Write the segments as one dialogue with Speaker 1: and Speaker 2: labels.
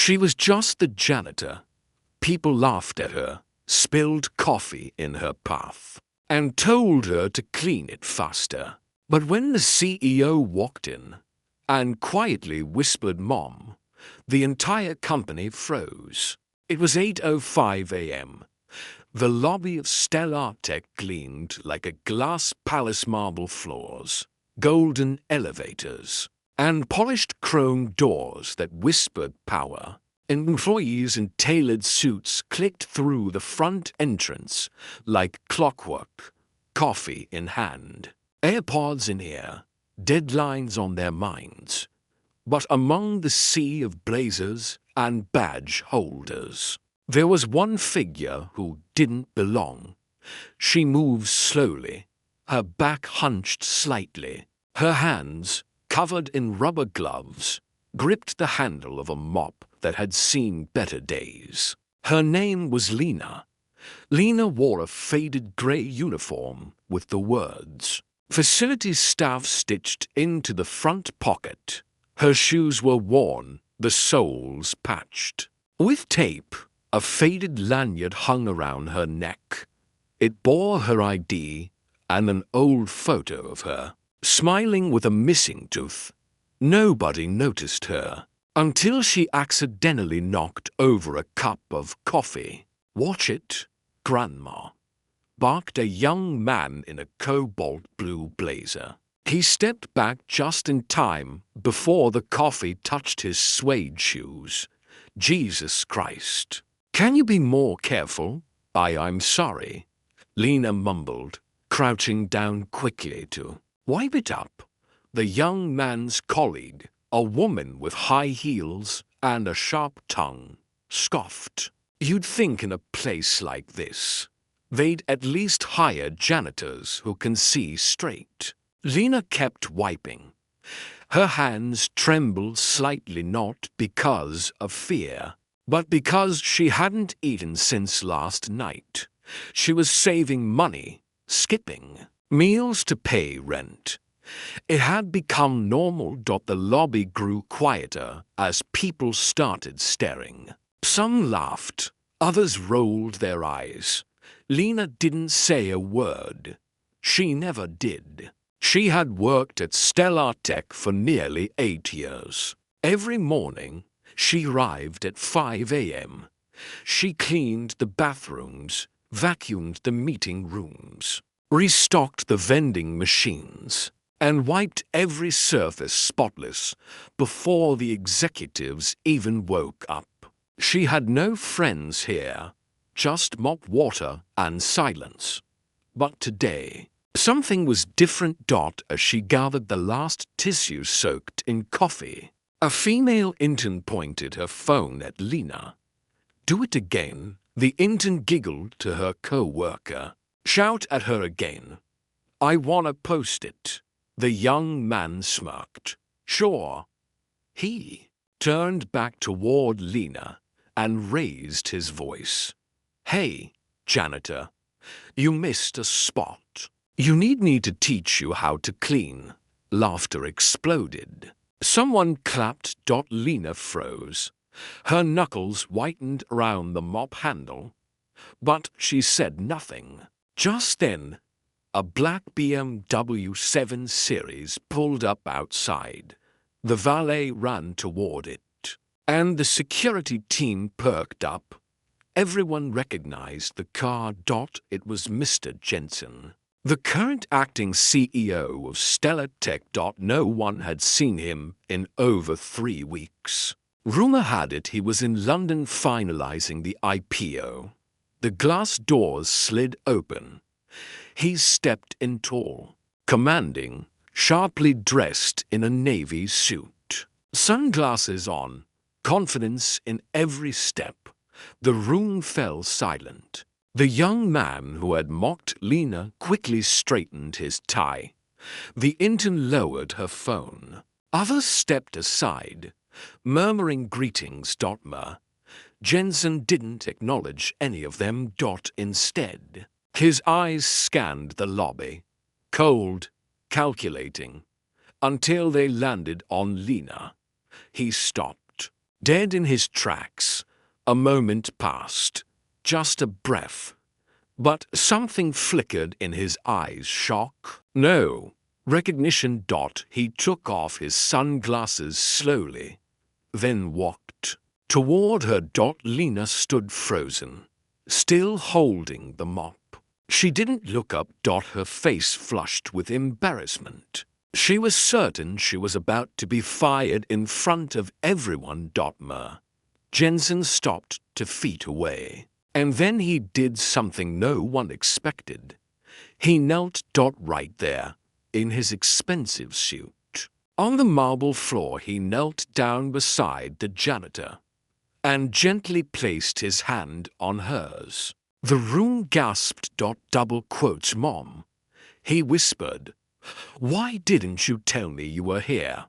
Speaker 1: She was just the janitor. People laughed at her, spilled coffee in her path, and told her to clean it faster. But when the CEO walked in and quietly whispered "Mom," the entire company froze. It was 8:05 a.m. The lobby of Stellar Tech gleamed like a glass palace, marble floors, golden elevators, and polished chrome doors that whispered power. Employees in tailored suits clicked through the front entrance like clockwork, coffee in hand, AirPods in ear, deadlines on their minds. But among the sea of blazers and badge holders, there was one figure who didn't belong. She moved slowly, her back hunched slightly. Her hands, covered in rubber gloves, gripped the handle of a mop that had seen better days. Her name was Lena. Lena wore a faded gray uniform with the words "Facilities Staff" stitched into the front pocket. Her shoes were worn, the soles patched. With tape, a faded lanyard hung around her neck. It bore her ID and an old photo of her, smiling with a missing tooth. Nobody noticed her until she accidentally knocked over a cup of coffee. "Watch it, Grandma," barked a young man in a cobalt blue blazer. He stepped back just in time before the coffee touched his suede shoes. "Jesus Christ. Can you be more careful?" I'm sorry," Lena mumbled, crouching down quickly to wipe it up. The young man's colleague, a woman with high heels and a sharp tongue, scoffed. "You'd think in a place like this, they'd at least hire janitors who can see straight." Lena kept wiping. Her hands trembled slightly, not because of fear, but because she hadn't eaten since last night. She was saving money, skipping meals to pay rent. It had become normal. The lobby grew quieter as people started staring. Some laughed, others rolled their eyes. Lena didn't say a word. She never did. She had worked at Stellar Tech for nearly 8 years. Every morning, she arrived at 5 a.m. She cleaned the bathrooms, vacuumed the meeting rooms, restocked the vending machines, and wiped every surface spotless before the executives even woke up. She had no friends here, just mop water and silence. But today, something was different. As she gathered the last tissue soaked in coffee, a female intern pointed her phone at Lena. "Do it again," the intern giggled to her co-worker. "Shout at her again. I wanna post it." The young man smirked. "Sure." He turned back toward Lena and raised his voice. "Hey, janitor, you missed a spot. You need me to teach you how to clean." Laughter exploded. Someone clapped. Lena froze. Her knuckles whitened around the mop handle, but she said nothing. Just then, a black BMW 7 Series pulled up outside. The valet ran toward it, and the security team perked up. Everyone recognized the car. It was Mr. Jensen, the current acting CEO of Stellar Tech. No one had seen him in over 3 weeks. Rumor had it he was in London finalizing the IPO. The glass doors slid open. He stepped in tall, commanding, sharply dressed in a navy suit. Sunglasses on, confidence in every step. The room fell silent. The young man who had mocked Lena quickly straightened his tie. The intern lowered her phone. Others stepped aside, murmuring greetings. Jensen didn't acknowledge any of them. Instead, his eyes scanned the lobby, cold, calculating, until they landed on Lena. He stopped. dead in his tracks. A moment passed, just a breath. But something flickered in his eyes. Shock? No. Recognition. He took off his sunglasses slowly, then walked toward her. Lena stood frozen, still holding the mop. She didn't look up. Her face flushed with embarrassment. She was certain she was about to be fired in front of everyone. Jensen stopped 2 feet away. And then he did something no one expected. He knelt. Right there, in his expensive suit. On the marble floor, he knelt down beside the janitor and gently placed his hand on hers. The room gasped. Double quotes, Mom. He whispered, "Why didn't you tell me you were here?"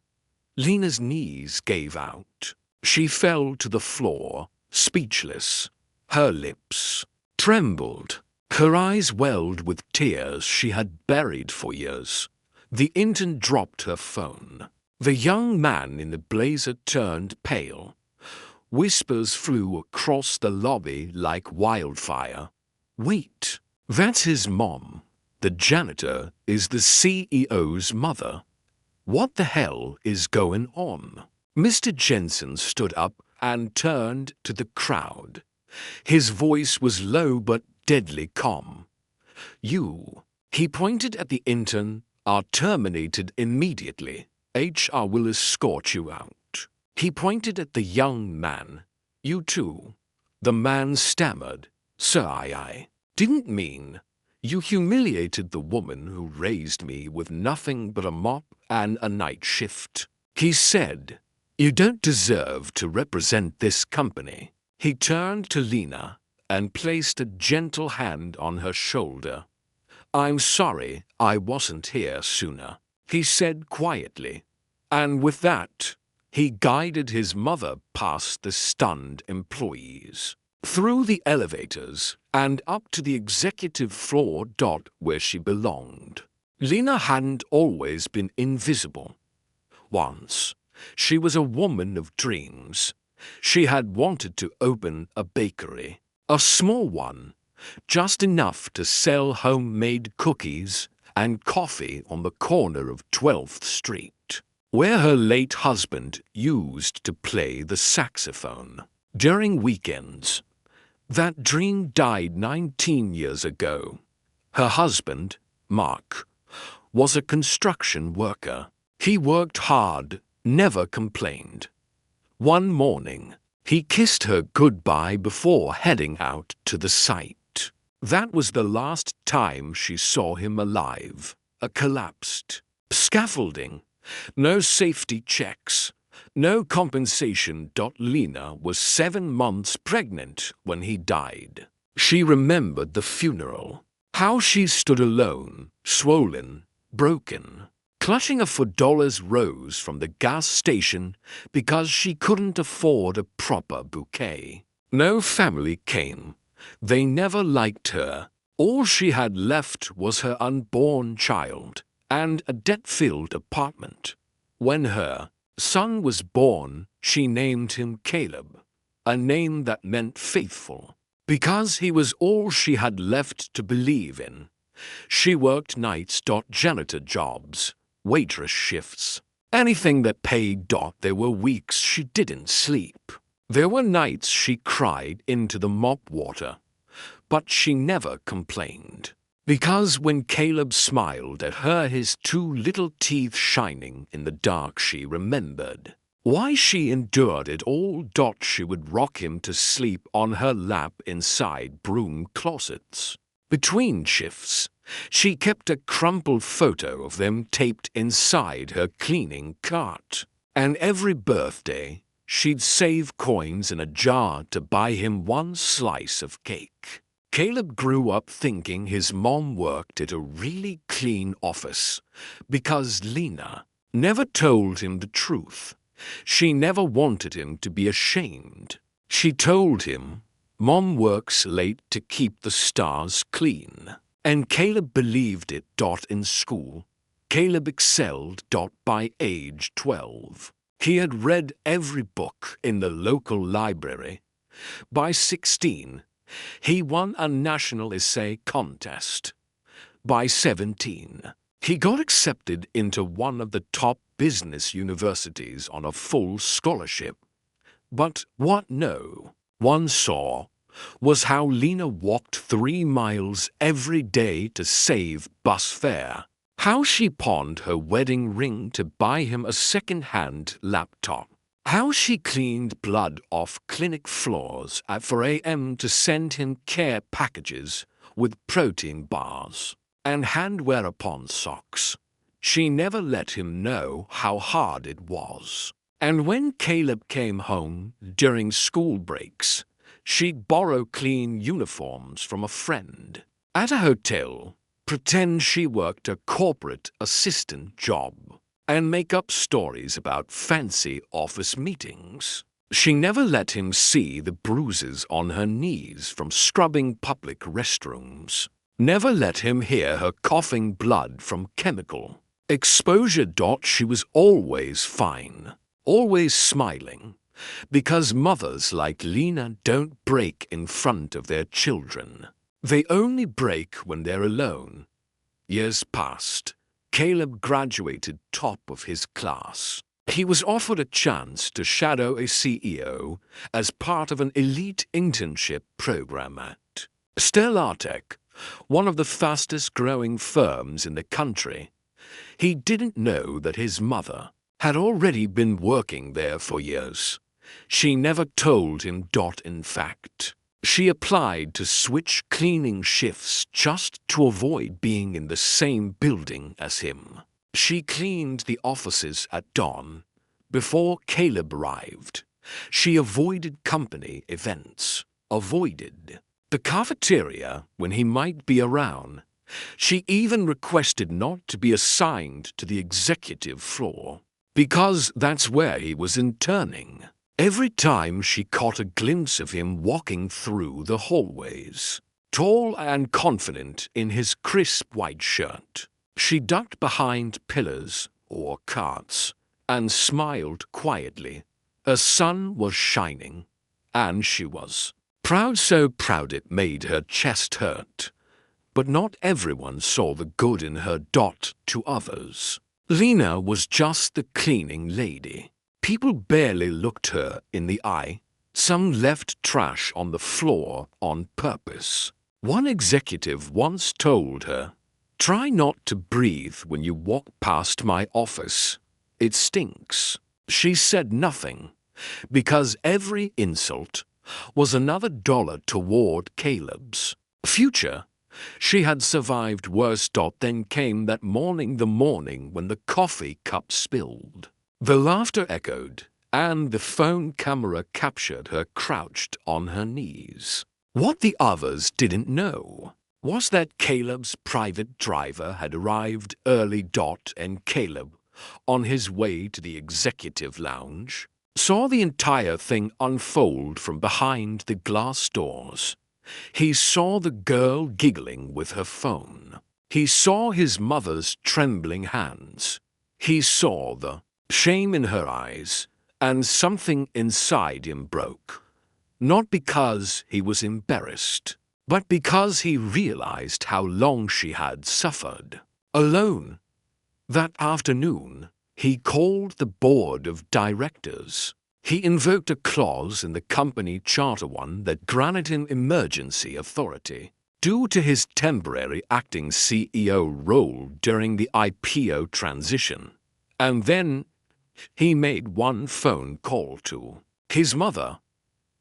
Speaker 1: Lena's knees gave out. She fell to the floor, speechless. Her lips trembled. Her eyes welled with tears she had buried for years. The intern dropped her phone. The young man in the blazer turned pale. Whispers flew across the lobby like wildfire. "Wait, that's his mom. The janitor is the CEO's mother. What the hell is going on?" Mr. Jensen stood up and turned to the crowd. His voice was low but deadly calm. "You," he pointed at the intern, "are terminated immediately. HR will escort you out." He pointed at the young man. "You too." The man stammered, "Sir, I didn't mean." "You humiliated the woman who raised me with nothing but a mop and a night shift," he said. "You don't deserve to represent this company." He turned to Lena and placed a gentle hand on her shoulder. "I'm sorry I wasn't here sooner," he said quietly. And with that, he guided his mother past the stunned employees, through the elevators, and up to the executive floor. Where she belonged. Lena hadn't always been invisible. Once, she was a woman of dreams. She had wanted to open a bakery, a small one, just enough to sell homemade cookies and coffee on the corner of 12th Street, where her late husband used to play the saxophone during weekends. That dream died 19 years ago. Her husband, Mark, was a construction worker. He worked hard, never complained. One morning, he kissed her goodbye before heading out to the site. That was the last time she saw him alive. A collapsed scaffolding, no safety checks, no compensation. Lena was 7 months pregnant when he died. She remembered the funeral, how she stood alone, swollen, broken, clutching a $4 rose from the gas station because she couldn't afford a proper bouquet. No family came. They never liked her. All she had left was her unborn child and a debt-filled apartment. When her son was born, she named him Caleb, a name that meant faithful, because he was all she had left to believe in. She worked nights. Janitor jobs, waitress shifts, anything that paid. There were weeks she didn't sleep. There were nights she cried into the mop water, but she never complained. Because when Caleb smiled at her, his 2 little teeth shining in the dark, she remembered why she endured it all. She would rock him to sleep on her lap inside broom closets. Between shifts, she kept a crumpled photo of them taped inside her cleaning cart. And every birthday, she'd save coins in a jar to buy him 1 slice of cake. Caleb grew up thinking his mom worked at a really clean office because Lena never told him the truth. She never wanted him to be ashamed. She told him, "Mom works late to keep the stars clean." And Caleb believed it. In school, Caleb excelled. By age 12, He had read every book in the local library. By 16, he won a national essay contest. By 17, he got accepted into one of the top business universities on a full scholarship. But what no one saw was how Lena walked 3 miles every day to save bus fare, how she pawned her wedding ring to buy him a second-hand laptop, how she cleaned blood off clinic floors at 4 a.m. to send him care packages with protein bars and hand-wear-upon socks. She never let him know how hard it was. And when Caleb came home during school breaks, she'd borrow clean uniforms from a friend. At a hotel, pretend she worked a corporate assistant job, and make up stories about fancy office meetings. She never let him see the bruises on her knees from scrubbing public restrooms. Never let him hear her coughing blood from chemical exposure. She was always fine, always smiling, because mothers like Lena don't break in front of their children. They only break when they're alone. Years passed. Caleb graduated top of his class. He was offered a chance to shadow a CEO as part of an elite internship program at Stellartech, one of the fastest-growing firms in the country. He didn't know that his mother had already been working there for years. She never told him. In fact, she applied to switch cleaning shifts just to avoid being in the same building as him. She cleaned the offices at dawn before Caleb arrived. She avoided company events, avoided the cafeteria when he might be around. She even requested not to be assigned to the executive floor, because that's where he was interning. Every time she caught a glimpse of him walking through the hallways, tall and confident in his crisp white shirt, she ducked behind pillars or carts and smiled quietly. Her sun was shining, and she was proud, so proud it made her chest hurt. But not everyone saw the good in her. To others, Lena was just the cleaning lady. People barely looked her in the eye. Some left trash on the floor on purpose. One executive once told her, "Try not to breathe when you walk past my office. It stinks." She said nothing, because every insult was another dollar toward Caleb's future. She had survived worse. Then came that morning, the morning when the coffee cup spilled. The laughter echoed, and the phone camera captured her crouched on her knees. What the others didn't know was that Caleb's private driver had arrived early. And Caleb, on his way to the executive lounge, saw the entire thing unfold from behind the glass doors. He saw the girl giggling with her phone. He saw his mother's trembling hands. He saw the shame in her eyes, and something inside him broke. Not because he was embarrassed, but because he realized how long she had suffered. Alone. That afternoon, he called the board of directors. He invoked a clause in the company charter that granted him emergency authority due to his temporary acting CEO role during the IPO transition. And then he made one phone call to his mother.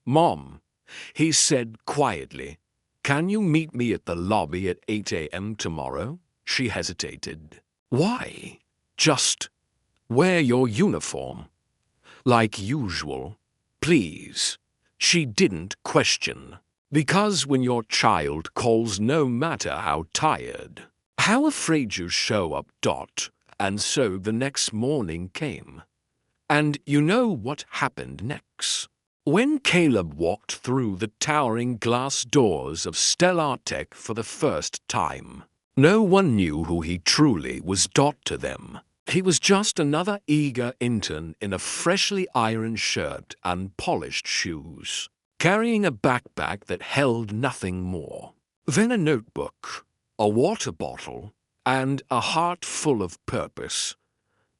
Speaker 1: "Mom," he said quietly, "can you meet me at the lobby at 8 a.m. tomorrow?" She hesitated. "Why?" "Just wear your uniform. Like usual, please." She didn't question. Because when your child calls, no matter how tired, how afraid, you show up. And so the next morning came. And you know what happened next? When Caleb walked through the towering glass doors of Stellartech for the first time, no one knew who he truly was. To them, He was just another eager intern in a freshly ironed shirt and polished shoes, carrying a backpack that held nothing more than a notebook, a water bottle, and a heart full of purpose.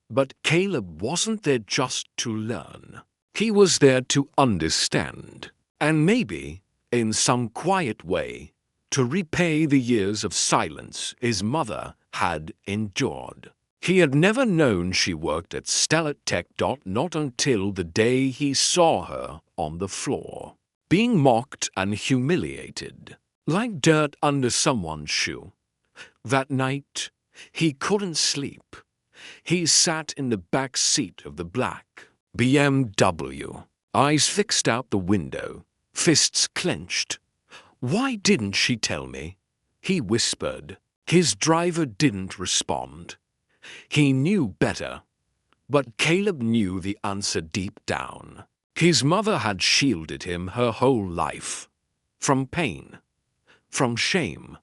Speaker 1: But Caleb wasn't there just to learn. He was there to understand, and maybe, in some quiet way, to repay the years of silence his mother had endured. He had never known she worked at Stellar Tech. Not until the day he saw her on the floor, being mocked and humiliated, like dirt under someone's shoe. That night, he couldn't sleep. He sat in the back seat of the black BMW, eyes fixed out the window, fists clenched. "Why didn't she tell me?" he whispered. His driver didn't respond. He knew better, but Caleb knew the answer deep down. His mother had shielded him her whole life. From pain, from shame,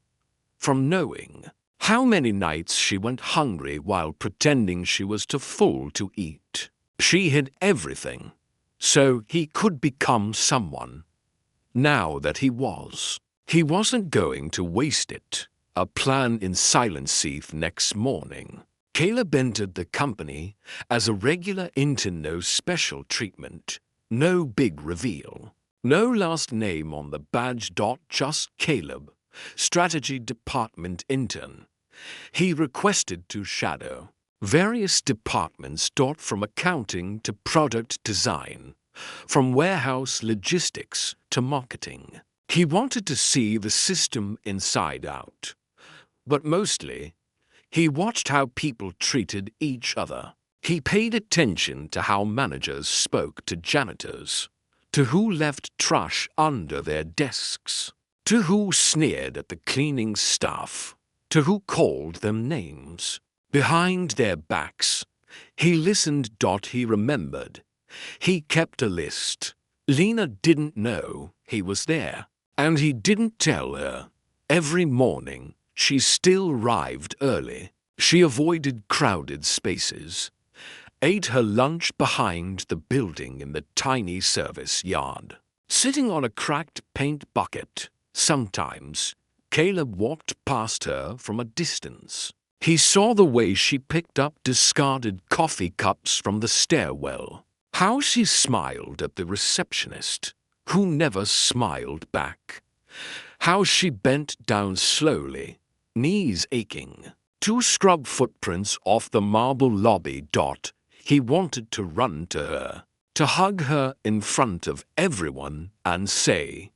Speaker 1: from knowing. How many nights she went hungry while pretending she was too full to eat. She hid everything, so he could become someone. Now that he wasn't going to waste it. A plan in silence. Next morning, Caleb entered the company as a regular intern. No special treatment, no big reveal, no last name on the badge. Just Caleb, strategy department intern. He requested to shadow various departments. From accounting to product design, from warehouse logistics to marketing. He wanted to see the system inside out. But mostly, he watched how people treated each other. He paid attention to how managers spoke to janitors, to who left trash under their desks, to who sneered at the cleaning staff, to who called them names behind their backs. He listened. He remembered. He kept a list. Lena didn't know he was there, and he didn't tell her. Every morning, she still arrived early. She avoided crowded spaces, ate her lunch behind the building in the tiny service yard, sitting on a cracked paint bucket. Sometimes, Caleb walked past her from a distance. He saw the way she picked up discarded coffee cups from the stairwell, how she smiled at the receptionist, who never smiled back, how she bent down slowly, knees aching, to scrub footprints off the marble lobby. He wanted to run to her, to hug her in front of everyone and say,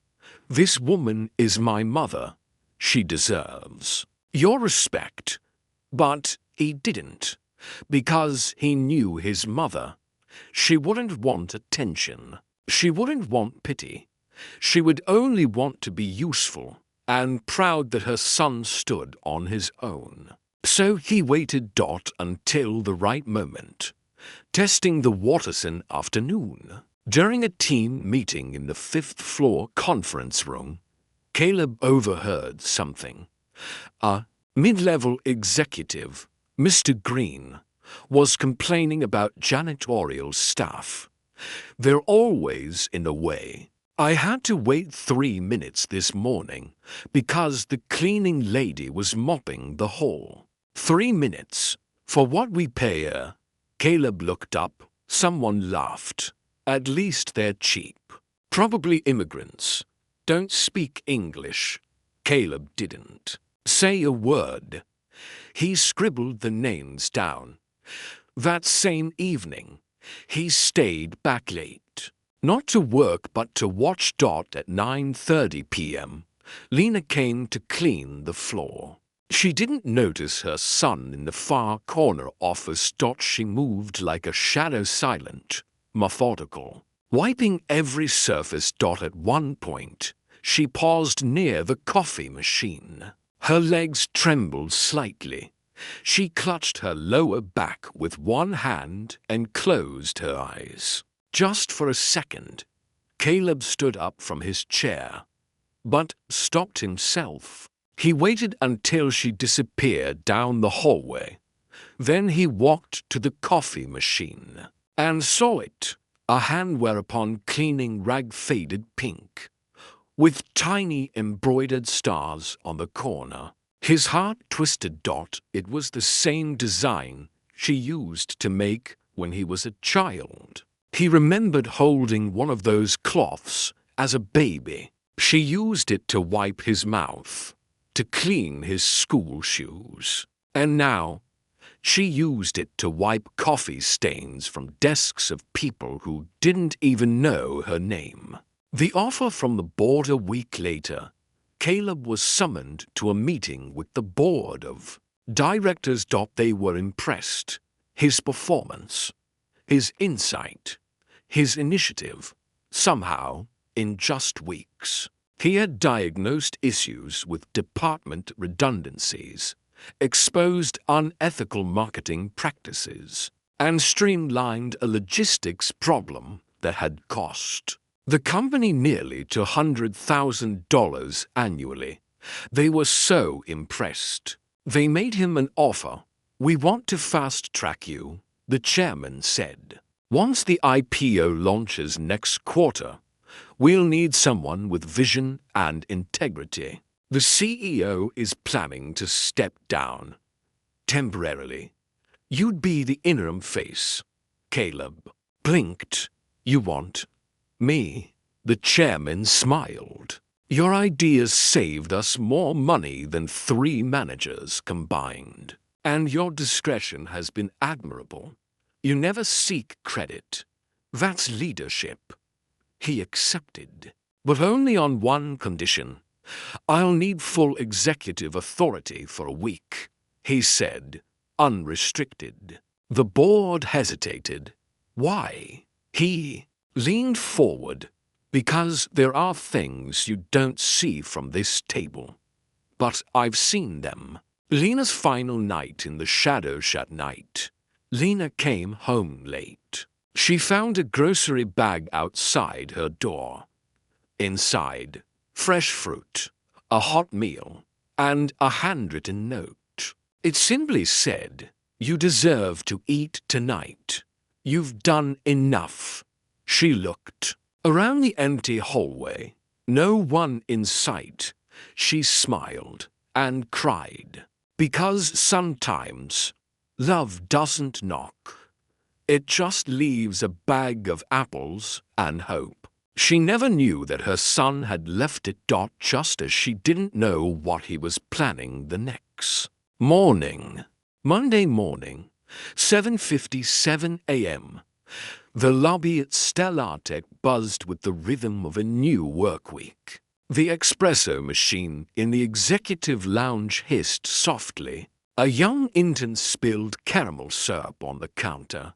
Speaker 1: "This woman is my mother. She deserves your respect." But he didn't, because he knew his mother. She wouldn't want attention. She wouldn't want pity. She would only want to be useful and proud that her son stood on his own. So he waited. Until the right moment, testing the waters in afternoon. During a team meeting in the 5th floor conference room, Caleb overheard something. A mid-level executive, Mr. Green, was complaining about janitorial staff. "They're always in the way. I had to wait 3 minutes this morning because the cleaning lady was mopping the hall." 3 minutes? For what we pay her? Caleb looked up. Someone laughed. At least they're cheap. Probably immigrants. Don't speak English. Caleb didn't say a word. He scribbled the names down. That same evening, he stayed back late. Not to work but to watch. At 9:30 p.m., Lena came to clean the floor. She didn't notice her son in the far corner office. She moved like a shadow, silent, methodical, wiping every surface. At one point, she paused near the coffee machine. Her legs trembled slightly. She clutched her lower back with one hand and closed her eyes. Just for a second, Caleb stood up from his chair, but stopped himself. He waited until she disappeared down the hallway, Then he walked to the coffee machine and saw it, a hand whereupon cleaning rag faded pink, with tiny embroidered stars on the corner. His heart twisted. It was the same design she used to make when he was a child. He remembered holding one of those cloths as a baby. She used it to wipe his mouth, to clean his school shoes. And now, she used it to wipe coffee stains from desks of people who didn't even know her name. The offer from the board. A week later, Caleb was summoned to a meeting with the board of directors. They were impressed. His performance, his insight, his initiative. Somehow, in just weeks, he had diagnosed issues with department redundancies, exposed unethical marketing practices, and streamlined a logistics problem that had cost the company nearly $200,000 annually. They were so impressed. They made him an offer. "We want to fast-track you," the chairman said. "Once the IPO launches next quarter, we'll need someone with vision and integrity. The CEO is planning to step down temporarily. You'd be the interim face." Caleb blinked. "You want me?" The chairman smiled. "Your ideas saved us more money than 3 managers combined, and your discretion has been admirable. You never seek credit. That's leadership." He accepted, but only on one condition. "I'll need full executive authority for a week," he said, unrestricted. The board hesitated. Why? He leaned forward. "Because there are things you don't see from this table. But I've seen them." Lena's final night in the shadows at night. Lena came home late. She found a grocery bag outside her door. Inside, fresh fruit, a hot meal, and a handwritten note. It simply said, "You deserve to eat tonight. You've done enough." She looked around the empty hallway. No one in sight. She smiled and cried. Because sometimes love doesn't knock. It just leaves a bag of apples and hope. She never knew that her son had left it. Just as she didn't know what he was planning the next morning. Monday morning, 7:57 a.m. The lobby at Stellartech buzzed with the rhythm of a new work week. The espresso machine in the executive lounge hissed softly. A young intern spilled caramel syrup on the counter.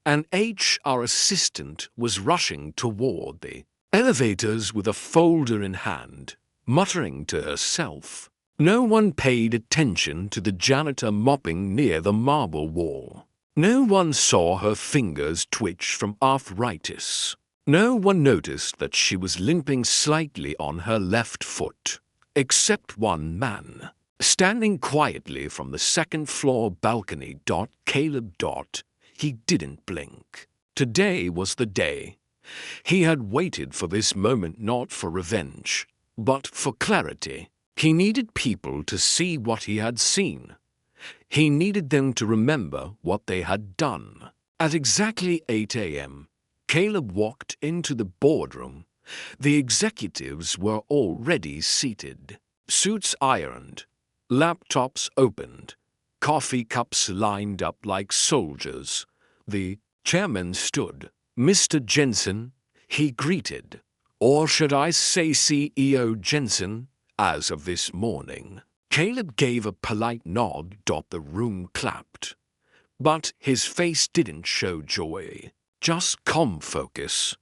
Speaker 1: An HR assistant was rushing toward the elevators with a folder in hand, muttering to herself. No one paid attention to the janitor mopping near the marble wall. No one saw her fingers twitch from arthritis. No one noticed that she was limping slightly on her left foot, except one man, standing quietly from the second-floor balcony. Caleb. He didn't blink. Today was the day. He had waited for this moment, not for revenge, but for clarity. He needed people to see what he had seen. He needed them to remember what they had done. At exactly 8 a.m., Caleb walked into the boardroom. The executives were already seated, suits ironed, laptops opened, coffee cups lined up like soldiers. The chairman stood. "Mr. Jensen," he greeted. "Or should I say CEO Jensen, as of this morning." Caleb gave a polite nod. The room clapped. But his face didn't show joy, just calm focus.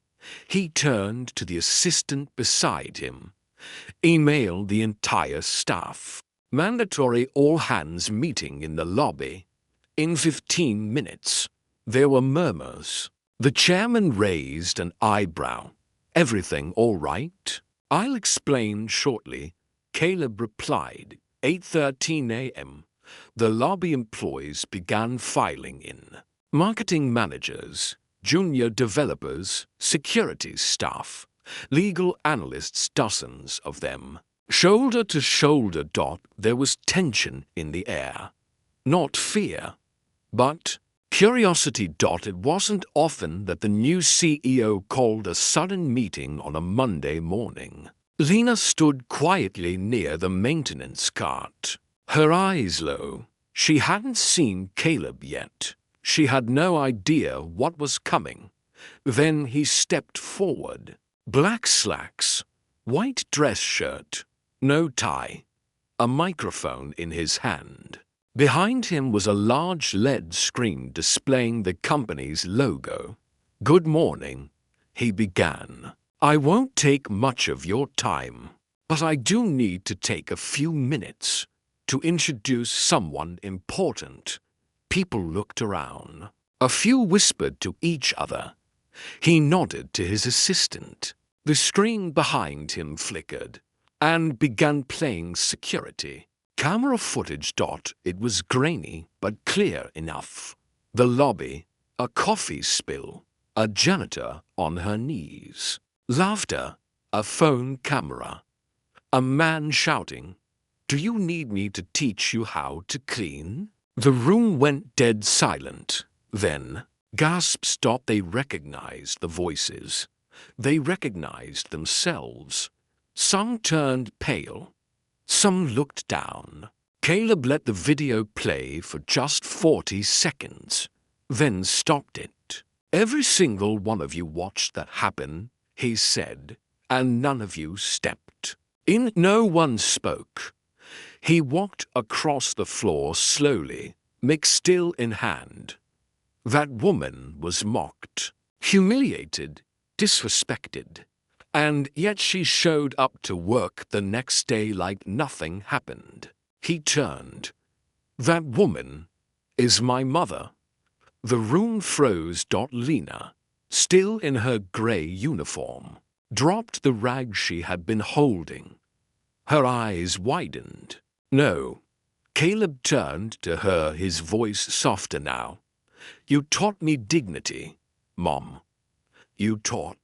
Speaker 1: He turned to the assistant beside him. "Email the entire staff. Mandatory all-hands meeting in the lobby. In 15 minutes. There were murmurs. The chairman raised an eyebrow. "Everything all right?" "I'll explain shortly," Caleb replied. 8:13 a.m. The lobby employees began filing in. Marketing managers, junior developers, security staff, legal analysts, dozens of them. Shoulder to shoulder. There was tension in the air. Not fear, but curiosity. It wasn't often that the new CEO called a sudden meeting on a Monday morning. Lena stood quietly near the maintenance cart, her eyes low. She hadn't seen Caleb yet. She had no idea what was coming. Then he stepped forward. Black slacks, white dress shirt, no tie, a microphone in his hand. Behind him was a large LED screen displaying the company's logo. "Good morning," he began. "I won't take much of your time, but I do need to take a few minutes to introduce someone important." People looked around. A few whispered to each other. He nodded to his assistant. The screen behind him flickered and began playing security. Camera footage. It was grainy but clear enough. The lobby, a coffee spill, a janitor on her knees. Laughter, a phone camera. A man shouting, "Do you need me to teach you how to clean?" The room went dead silent. Then, gasps. They recognized the voices. They recognized themselves. Some turned pale. Some looked down. Caleb let the video play for just 40 seconds, then stopped it. "Every single one of you watched that happen," he said, "and none of you stepped in." No one spoke. He walked across the floor slowly, mic still in hand. That woman was mocked, humiliated, disrespected. And yet she showed up to work the next day like nothing happened. He turned. "That woman is my mother." The room froze. Lena, still in her gray uniform, dropped the rag she had been holding. Her eyes widened. "No." Caleb turned to her, his voice softer now. "You taught me dignity, Mom. You taught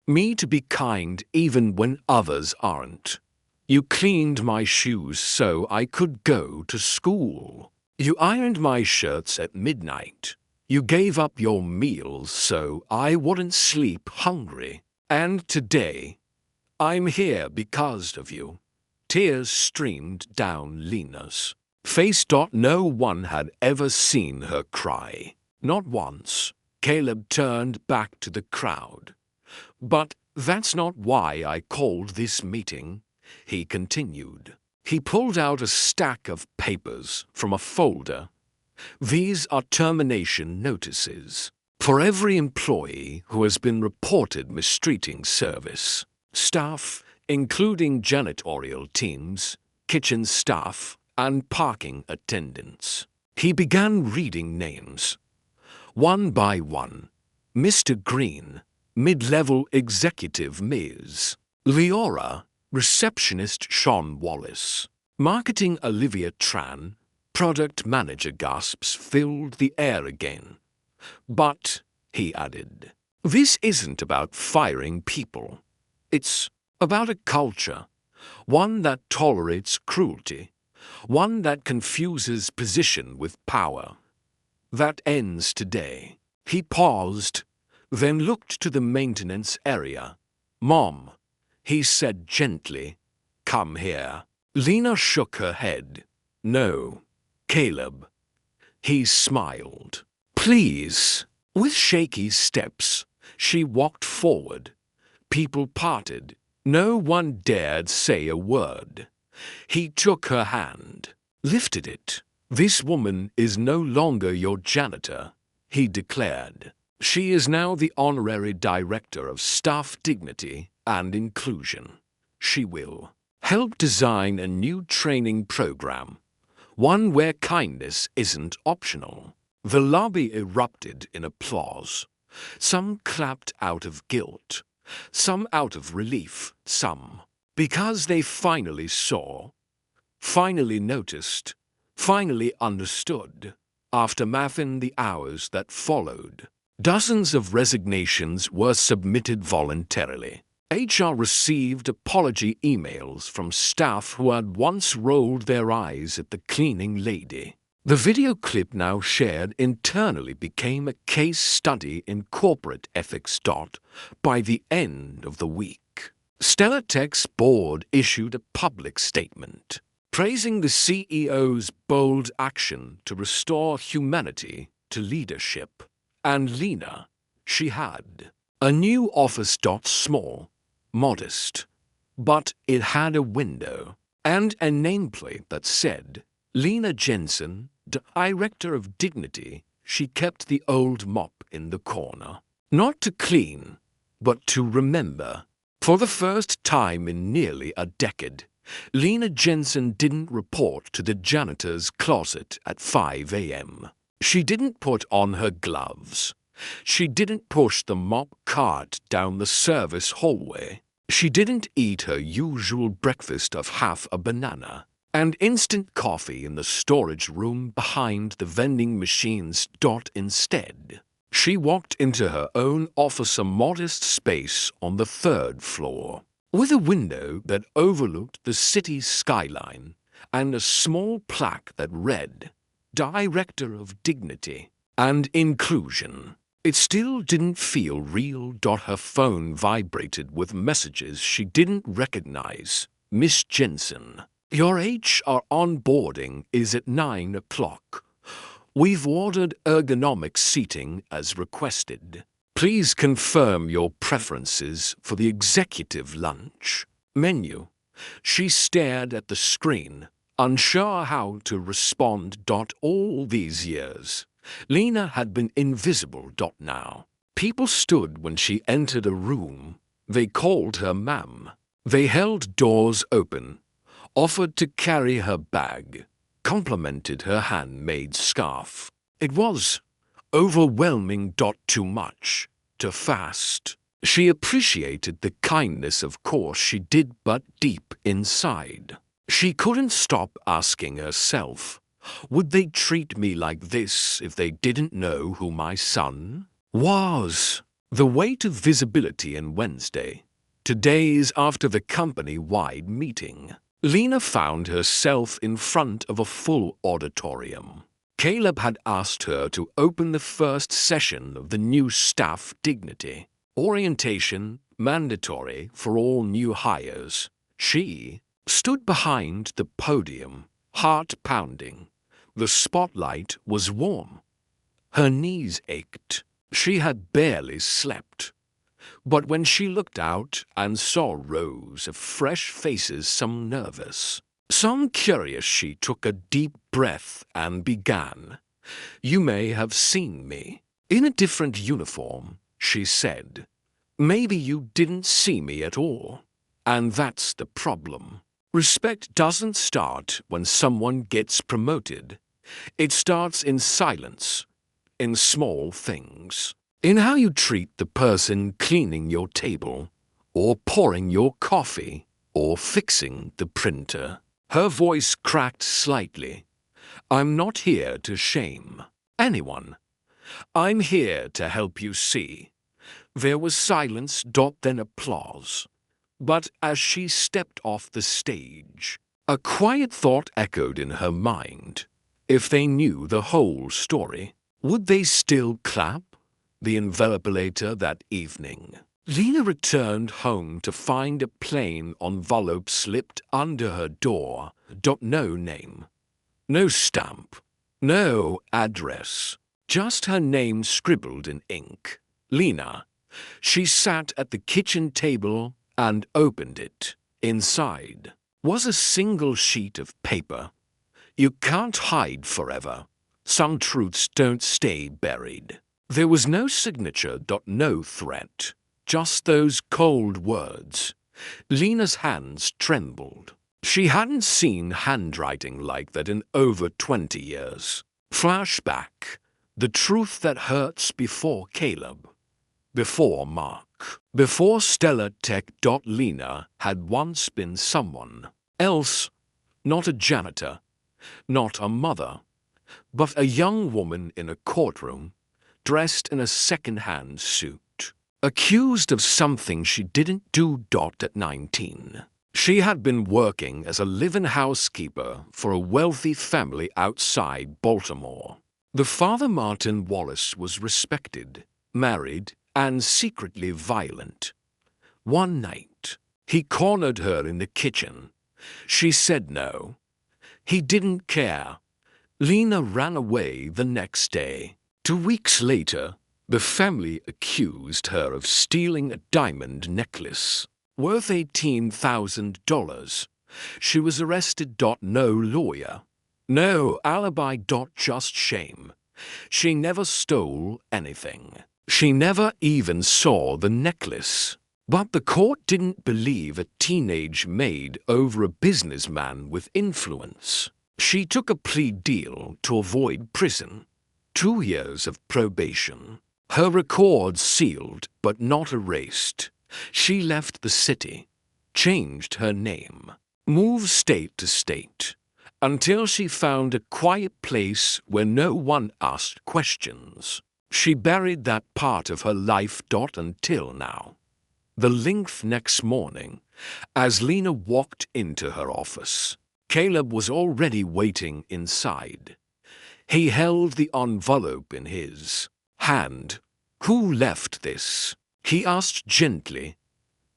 Speaker 1: me to be kind even when others aren't. You cleaned my shoes so I could go to school. You ironed my shirts at midnight. You gave up your meals so I wouldn't sleep hungry. And today, I'm here because of you." Tears streamed down Lena's face. No one had ever seen her cry. Not once. Caleb turned back to the crowd. "But that's not why I called this meeting," he continued. He pulled out a stack of papers from a folder. "These are termination notices for every employee who has been reported mistreating service staff, including janitorial teams, kitchen staff, and parking attendants." He began reading names. One by one. Mr. Green, mid-level executive Ms. Leora, receptionist Sean Wallace, marketing Olivia Tran, product manager. Gasps filled the air again. "But," he added, "this isn't about firing people. It's about a culture, one that tolerates cruelty, one that confuses position with power. That ends today." He paused, then looked to the maintenance area. "Mom," he said gently, "come here." Lena shook her head. "No, Caleb." He smiled. "Please." With shaky steps, she walked forward. People parted. No one dared say a word. He took her hand, lifted it. "This woman is no longer your janitor," he declared. "She is now the honorary director of staff dignity and inclusion. She will help design a new training program, one where kindness isn't optional." The lobby erupted in applause. Some clapped out of guilt, some out of relief, some because they finally saw, finally noticed, finally understood, after mathing the hours that followed. Dozens of resignations were submitted voluntarily. HR received apology emails from staff who had once rolled their eyes at the cleaning lady. The video clip now shared internally became a case study in corporate ethics. By the end of the week, Stellar Tech's board issued a public statement praising the CEO's bold action to restore humanity to leadership. And Lena, she had a new office. Small, modest, but it had a window and a nameplate that said, Lena Jensen, Director of Dignity. She kept the old mop in the corner, not to clean, but to remember. For the first time in nearly a decade, Lena Jensen didn't report to the janitor's closet at 5 a.m. She didn't put on her gloves. She didn't push the mop cart down the service hallway. She didn't eat her usual breakfast of half a banana and instant coffee in the storage room behind the vending machines. Instead, she walked into her own office, a modest space on the 3rd floor, with a window that overlooked the city's skyline and a small plaque that read, Director of Dignity and Inclusion. It still didn't feel real. Her phone vibrated with messages she didn't recognize. Miss Jensen, your HR onboarding is at 9 o'clock. We've ordered ergonomic seating as requested. Please confirm your preferences for the executive lunch menu. She stared at the screen, unsure how to respond. All these years, Lena had been invisible. Now, people stood when she entered a room. They called her ma'am. They held doors open, offered to carry her bag, complimented her handmade scarf. It was overwhelming. Too much, too fast. She appreciated the kindness, of course she did, but deep inside, she couldn't stop asking herself, would they treat me like this if they didn't know who my son was? The weight of visibility in Wednesday, 2 days after the company-wide meeting, Lena found herself in front of a full auditorium. Caleb had asked her to open the first session of the new staff dignity orientation, mandatory for all new hires. She stood behind the podium, heart pounding. The spotlight was warm. Her knees ached. She had barely slept. But when she looked out and saw rows of fresh faces, some nervous, some curious, she took a deep breath and began. You may have seen me in a different uniform, she said. Maybe you didn't see me at all. And that's the problem. Respect doesn't start when someone gets promoted. It starts in silence, in small things, in how you treat the person cleaning your table, or pouring your coffee, or fixing the printer. Her voice cracked slightly. I'm not here to shame anyone. I'm here to help you see. There was silence. Then applause. But as she stepped off the stage, a quiet thought echoed in her mind. If they knew the whole story, would they still clap? The envelope later that evening, Lena returned home to find a plain envelope slipped under her door. No name, no stamp, no address, just her name scribbled in ink. Lena. She sat at the kitchen table and opened it. Inside was a single sheet of paper. You can't hide forever. Some truths don't stay buried. There was no signature. No threat. Just those cold words. Lena's hands trembled. She hadn't seen handwriting like that in over 20 years. Flashback. The truth that hurts before Caleb. Before Mark. Before Stellar Tech. Lena had once been someone else. Not a janitor. not a mother, but a young woman in a courtroom, dressed in a second-hand suit, accused of something she didn't do. At 19. She had been working as a live-in housekeeper for a wealthy family outside Baltimore. The father, Martin Wallace, was respected, married, and secretly violent. One night, he cornered her in the kitchen. She said no. He didn't care. Lena ran away the next day. 2 weeks later, the family accused her of stealing a diamond necklace worth $18,000. She was arrested. No lawyer, no alibi. Just shame. She never stole anything. She never even saw the necklace. But the court didn't believe a teenage maid over a businessman with influence. She took a plea deal to avoid prison. 2 years of probation. Her records sealed but not erased. She left the city, changed her name, moved state to state, until she found a quiet place where no one asked questions. She buried that part of her life. Until now. The length next morning, as Lena walked into her office, Caleb was already waiting inside. He held the envelope in his hand. "Who left this?" he asked gently.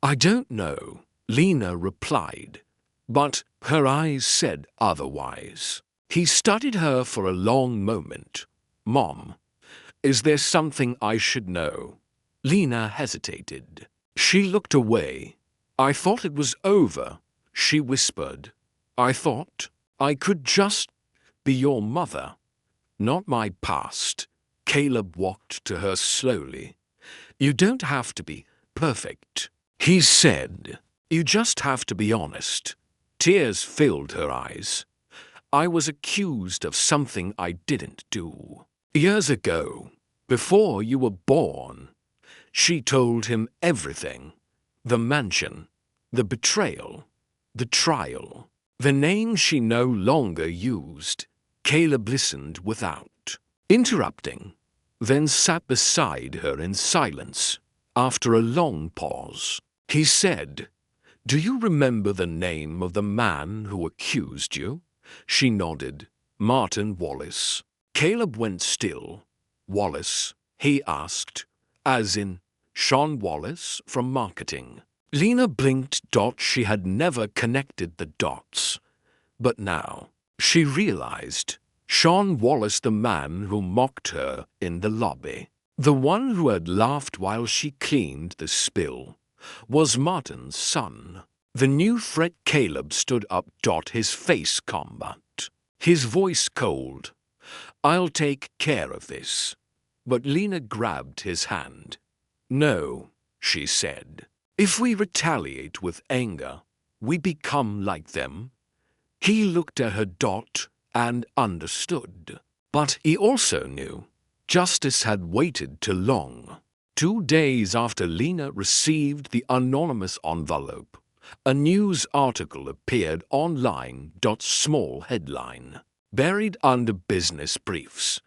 Speaker 1: "I don't know," Lena replied, but her eyes said otherwise. He studied her for a long moment. "Mom, is there something I should know?" Lena hesitated. She looked away. "I thought it was over," she whispered. "I thought I could just be your mother, not my past." Caleb walked to her slowly. "You don't have to be perfect," he said. "You just have to be honest." Tears filled her eyes. "I was accused of something I didn't do. Years ago, before you were born." She told him everything. The mansion, the betrayal, the trial, the name she no longer used. Caleb listened without interrupting, then sat beside her in silence. After a long pause, he said, "Do you remember the name of the man who accused you?" She nodded. "Martin Wallace." Caleb went still. "Wallace?" he asked. "As in Sean Wallace from marketing?" Lena blinked. She had never connected the dots. But now she realized. Sean Wallace, the man who mocked her in the lobby, the one who had laughed while she cleaned the spill, was Martin's son. The new threat. Caleb stood up. His face combat, his voice cold. "I'll take care of this." But Lena grabbed his hand. "No," she said. "If we retaliate with anger, we become like them." He looked at her. And understood. But he also knew justice had waited too long. 2 days after Lena received the anonymous envelope, a news article appeared online. Small headline, buried under business briefs.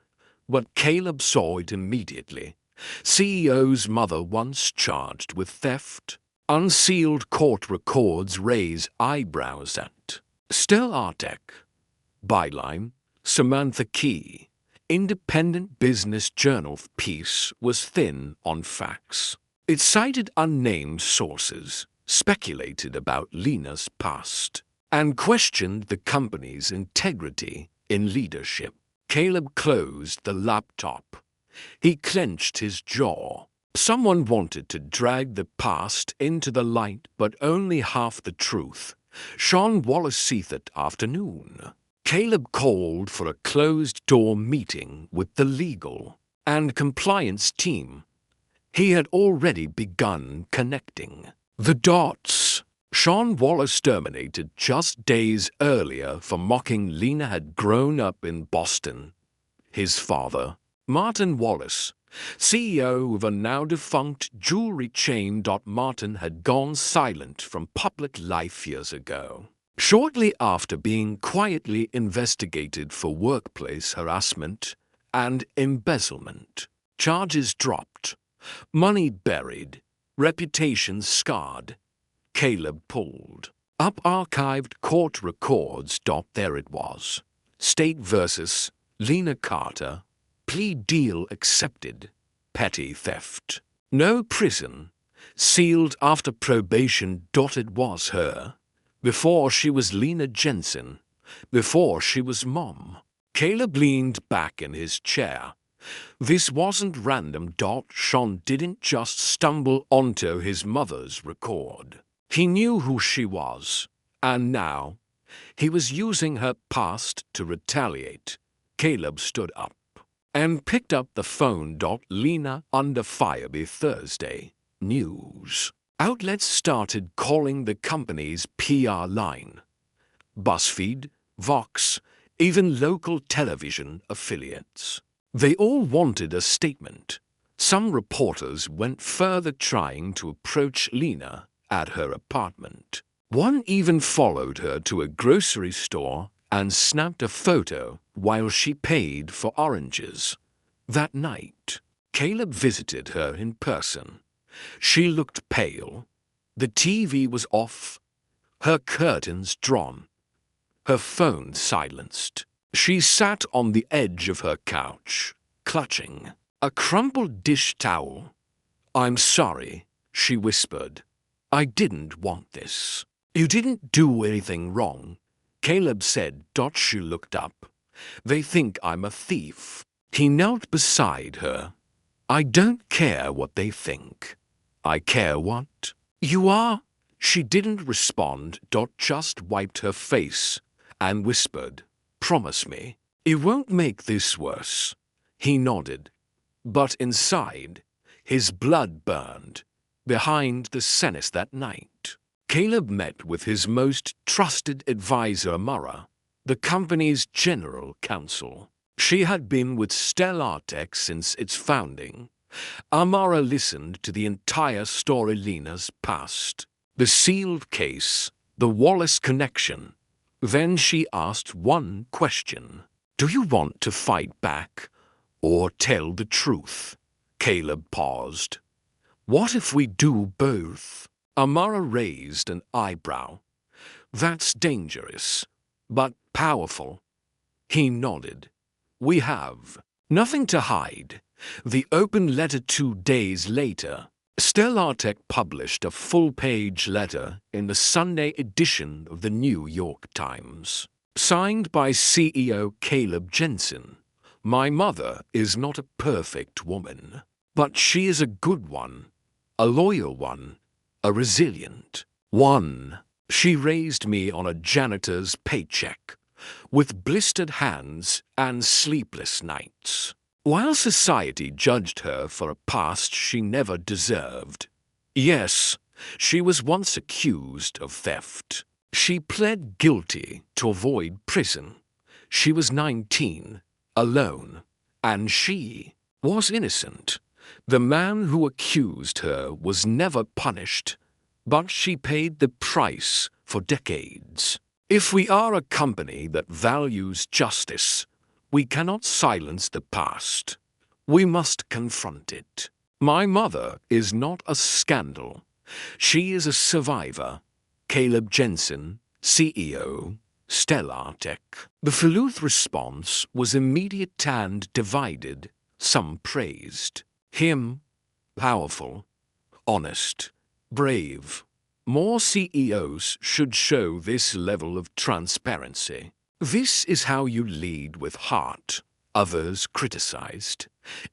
Speaker 1: But Caleb saw it immediately. CEO's mother once charged with theft. Unsealed court records raise eyebrows at. Still Artec. Byline, Samantha Key. Independent Business Journal piece was thin on facts. It cited unnamed sources, speculated about Lena's past, and questioned the company's integrity in leadership. Caleb closed the laptop. He clenched his jaw. Someone wanted to drag the past into the light, but only half the truth. Sean Wallace. That afternoon, Caleb called for a closed-door meeting with the legal and compliance team. He had already begun connecting the dots. Sean Wallace, terminated just days earlier for mocking Lena, had grown up in Boston. His father, Martin Wallace, CEO of a now-defunct jewelry chain. Martin had gone silent from public life years ago. Shortly after being quietly investigated for workplace harassment and embezzlement, charges dropped, money buried, reputation scarred, Caleb pulled up archived court records. There it was. State versus Lena Carter. Plea deal accepted. Petty theft. No prison. Sealed after probation. It was her. Before she was Lena Jensen. Before she was Mom. Caleb leaned back in his chair. This wasn't random. Sean didn't just stumble onto his mother's record. He knew who she was, and now he was using her past to retaliate. Caleb stood up and picked up the phone. Lena under fire by Thursday. News outlets started calling the company's PR line. BuzzFeed, Vox, even local television affiliates. They all wanted a statement. Some reporters went further, trying to approach Lena at her apartment. One even followed her to a grocery store and snapped a photo while she paid for oranges. That night, Caleb visited her in person. She looked pale. The TV was off, her curtains drawn, her phone silenced. She sat on the edge of her couch, clutching a crumpled dish towel. "I'm sorry," she whispered. "I didn't want this." "You didn't do anything wrong," Caleb said. She looked up. "They think I'm a thief." He knelt beside her. "I don't care what they think. I care what you are." She didn't respond. Just wiped her face and whispered, "Promise me, it won't make this worse." He nodded, but inside, his blood burned. Behind the Senate that night, Caleb met with his most trusted advisor, Amara, the company's general counsel. She had been with Stellartech since its founding. Amara listened to the entire story, Lena's past, the sealed case, the Wallace connection. Then she asked one question. "Do you want to fight back or tell the truth?" Caleb paused. "What if we do both?" Amara raised an eyebrow. "That's dangerous, but powerful." He nodded. "We have nothing to hide." The open letter. 2 days later, Stellartech published a full-page letter in the Sunday edition of the New York Times, signed by CEO Caleb Jensen. "My mother is not a perfect woman, but she is a good one, a loyal one, a resilient one. She raised me on a janitor's paycheck, with blistered hands and sleepless nights, while society judged her for a past she never deserved. Yes, she was once accused of theft. She pled guilty to avoid prison. She was 19, alone, and she was innocent. The man who accused her was never punished, but she paid the price for decades. If we are a company that values justice, we cannot silence the past. We must confront it. My mother is not a scandal. She is a survivor." Caleb Jensen, CEO, Stellartech. The Duluth response was immediate and divided. Some praised him. Powerful, honest, brave. More CEOs should show this level of transparency. This is how you lead with heart. Others criticized.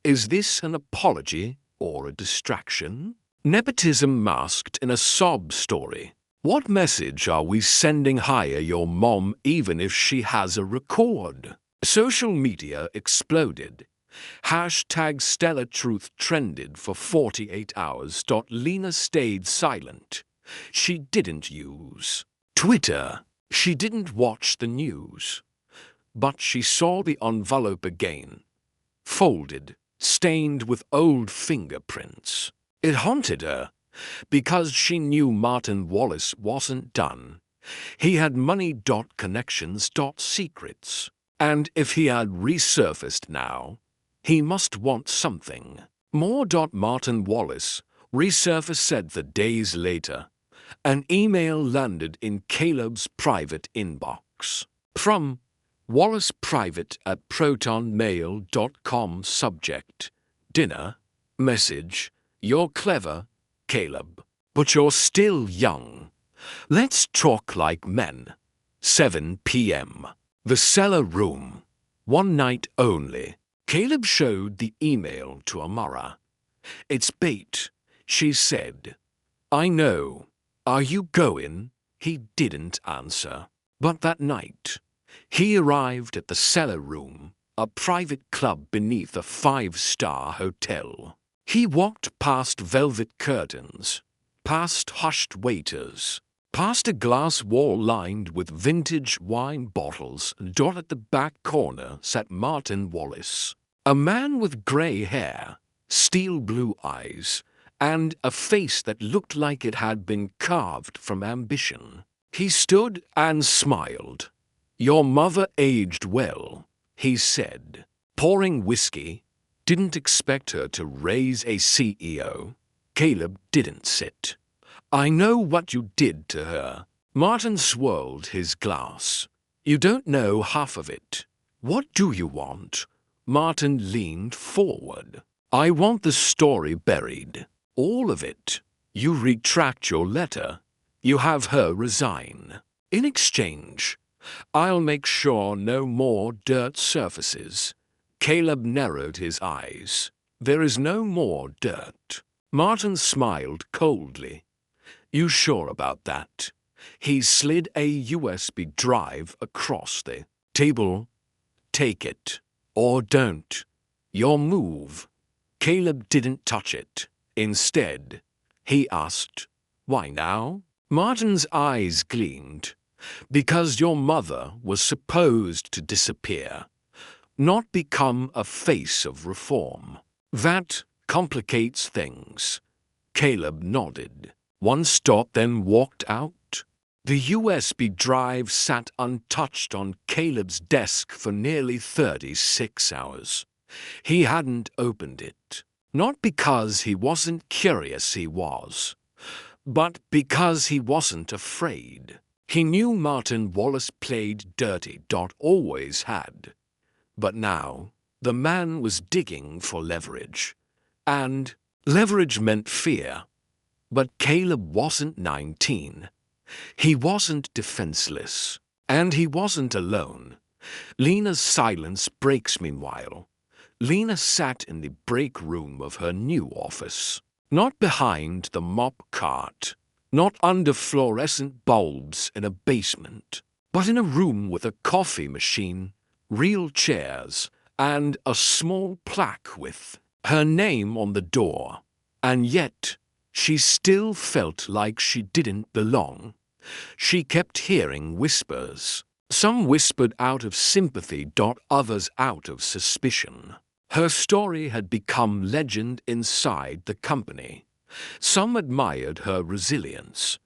Speaker 1: Is this an apology or a distraction? Nepotism masked in a sob story. What message are we sending? Hire your mom even if she has a record. Social media exploded. Hashtag Stellar Truth trended for 48 hours. Lena stayed silent. She didn't use Twitter. She didn't watch the news. But she saw the envelope again, folded, stained with old fingerprints. It haunted her, because she knew Martin Wallace wasn't done. He had money.connections.secrets. And if he had resurfaced now, he must want something more. Martin Wallace resurfaced, said the days later. An email landed in Caleb's private inbox. From Wallace Private at protonmail.com. Subject: Dinner. Message: You're clever, Caleb, but you're still young. Let's talk like men. 7 p.m. The cellar room. One night only. Caleb showed the email to Amara. It's bait, she said. I know. Are you going? He didn't answer. But that night, he arrived at the cellar room, a private club beneath a 5-star hotel. He walked past velvet curtains, past hushed waiters, past a glass wall lined with vintage wine bottles. At the back corner sat Martin Wallace, a man with grey hair, steel blue eyes, and a face that looked like it had been carved from ambition. He stood and smiled. Your mother aged well, he said, pouring whiskey. Didn't expect her to raise a CEO. Caleb didn't sit. I know what you did to her. Martin swirled his glass. You don't know half of it. What do you want? Martin leaned forward. I want the story buried. All of it. You retract your letter. You have her resign. In exchange, I'll make sure no more dirt surfaces. Caleb narrowed his eyes. There is no more dirt. Martin smiled coldly. You sure about that? He slid a USB drive across the table. Take it. Or don't. Your move. Caleb didn't touch it. Instead, he asked, Why now? Martin's eyes gleamed. Because your mother was supposed to disappear, not become a face of reform. That complicates things. Caleb nodded. One stop, then walked out. The USB drive sat untouched on Caleb's desk for nearly 36 hours. He hadn't opened it. Not because he wasn't curious, he was, but because he wasn't afraid. He knew Martin Wallace played dirty. Always had. But now, the man was digging for leverage. And leverage meant fear. But Caleb wasn't 19. He wasn't defenseless. And he wasn't alone. Lena's silence breaks meanwhile. Lena sat in the break room of her new office. Not behind the mop cart. Not under fluorescent bulbs in a basement. But in a room with a coffee machine, real chairs, and a small plaque with her name on the door. And yet, she still felt like she didn't belong. She kept hearing whispers. Some whispered out of sympathy, others out of suspicion. Her story had become legend inside the company. Some admired her resilience.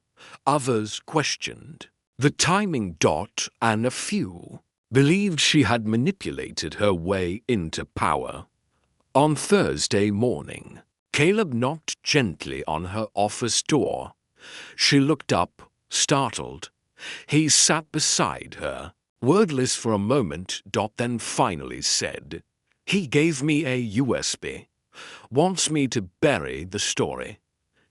Speaker 1: Others questioned the timing. And a few believed she had manipulated her way into power. On Thursday morning, Caleb knocked gently on her office door. She looked up, startled. He sat beside her, wordless for a moment. Then finally said, He gave me a USB. Wants me to bury the story.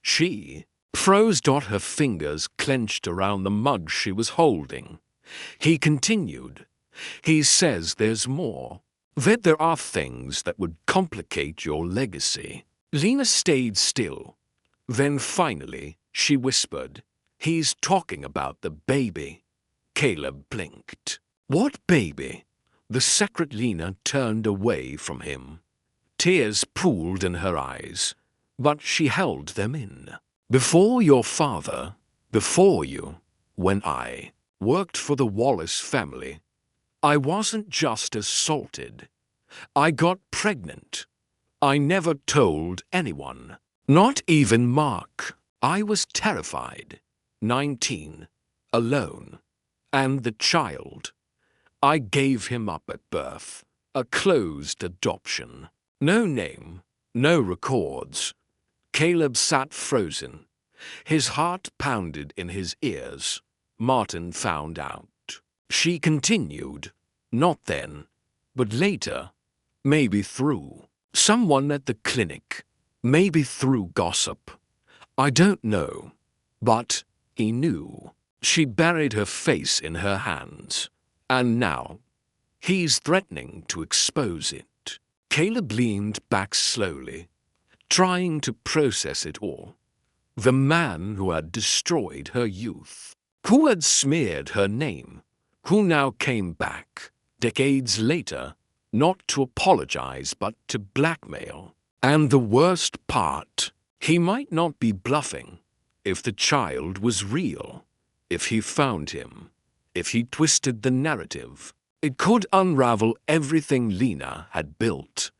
Speaker 1: She froze. Her fingers clenched around the mug she was holding. He continued. He says there's more. That there are things that would complicate your legacy. Lena stayed still. Then finally, she whispered, He's talking about the baby. Caleb blinked. What baby? The secret. Lena turned away from him. Tears pooled in her eyes, but she held them in. Before your father, before you, when I worked for the Wallace family, I wasn't just assaulted. I got pregnant. I never told anyone, not even Mark. I was terrified. 19. alone. And the child, I gave him up at birth, a closed adoption. No name, no records. Caleb sat frozen. His heart pounded in his ears. Martin found out. She continued, not then, but later, maybe through someone at the clinic, maybe through gossip. I don't know, but he knew. She buried her face in her hands, and now he's threatening to expose it. Caleb leaned back slowly, trying to process it all. The man who had destroyed her youth, who had smeared her name, who now came back, decades later, not to apologize but to blackmail. And the worst part, he might not be bluffing. If the child was real, if he found him, if he twisted the narrative, it could unravel everything Lena had built,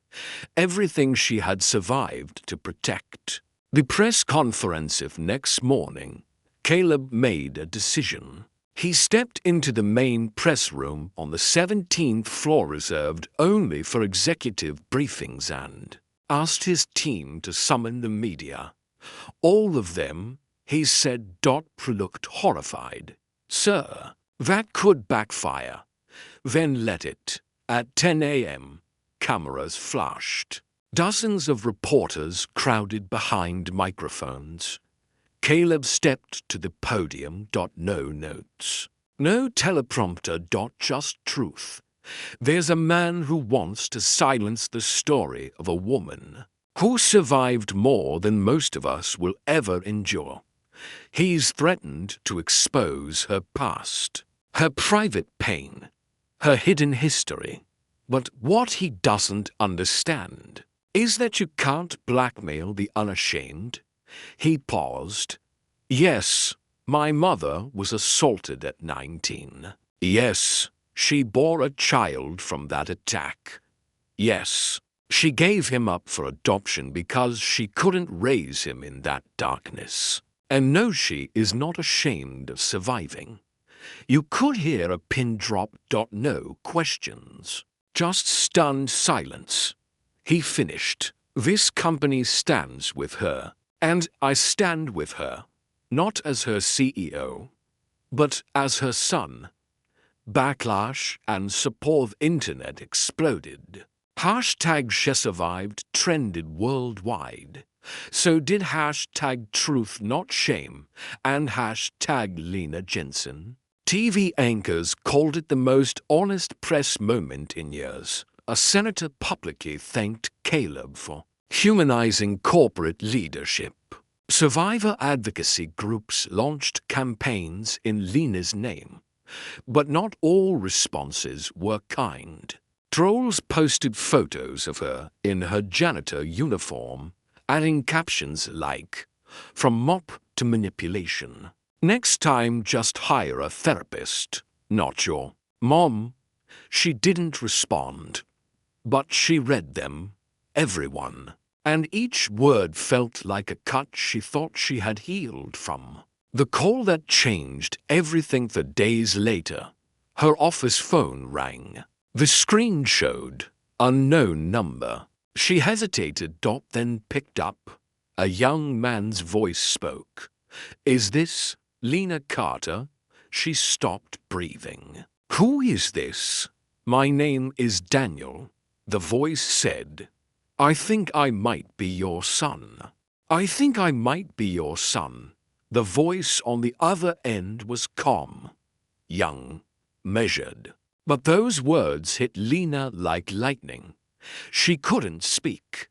Speaker 1: everything she had survived to protect. The press conference of next morning, Caleb made a decision. He stepped into the main press room on the 17th floor reserved only for executive briefings and asked his team to summon the media. All of them, he said. Looked horrified. Sir, that could backfire. Then let it. At 10 a.m., cameras flashed. Dozens of reporters crowded behind microphones. Caleb stepped to the podium. No notes. No teleprompter. Just truth. There's a man who wants to silence the story of a woman who survived more than most of us will ever endure. He's threatened to expose her past, her private pain, her hidden history. But what he doesn't understand is that you can't blackmail the unashamed. He paused. Yes, my mother was assaulted at 19. Yes, she bore a child from that attack. Yes, she gave him up for adoption because she couldn't raise him in that darkness. And no, she is not ashamed of surviving. You could hear a pin drop. No questions. Just stunned silence. He finished. This company stands with her, and I stand with her, not as her CEO, but as her son. Backlash and support internet exploded. Hashtag she survived trended worldwide. So did hashtag truth not shame and hashtag Lena Jensen. TV anchors called it the most honest press moment in years. A senator publicly thanked Caleb for humanizing corporate leadership. Survivor advocacy groups launched campaigns in Lena's name, but not all responses were kind. Trolls posted photos of her in her janitor uniform, adding captions like, "From mop to manipulation. Next time just hire a therapist, not your mom." She didn't respond, but she read them, everyone, and each word felt like a cut she thought she had healed from. The call that changed everything for days later. Her office phone rang. The screen showed unknown number. She hesitated, then picked up. A young man's voice spoke. "Is this Lena Carter?" She stopped breathing. "Who is this?" "My name is Daniel," the voice said. "I think I might be your son." "I think I might be your son." The voice on the other end was calm, young, measured. But those words hit Lena like lightning. She couldn't speak.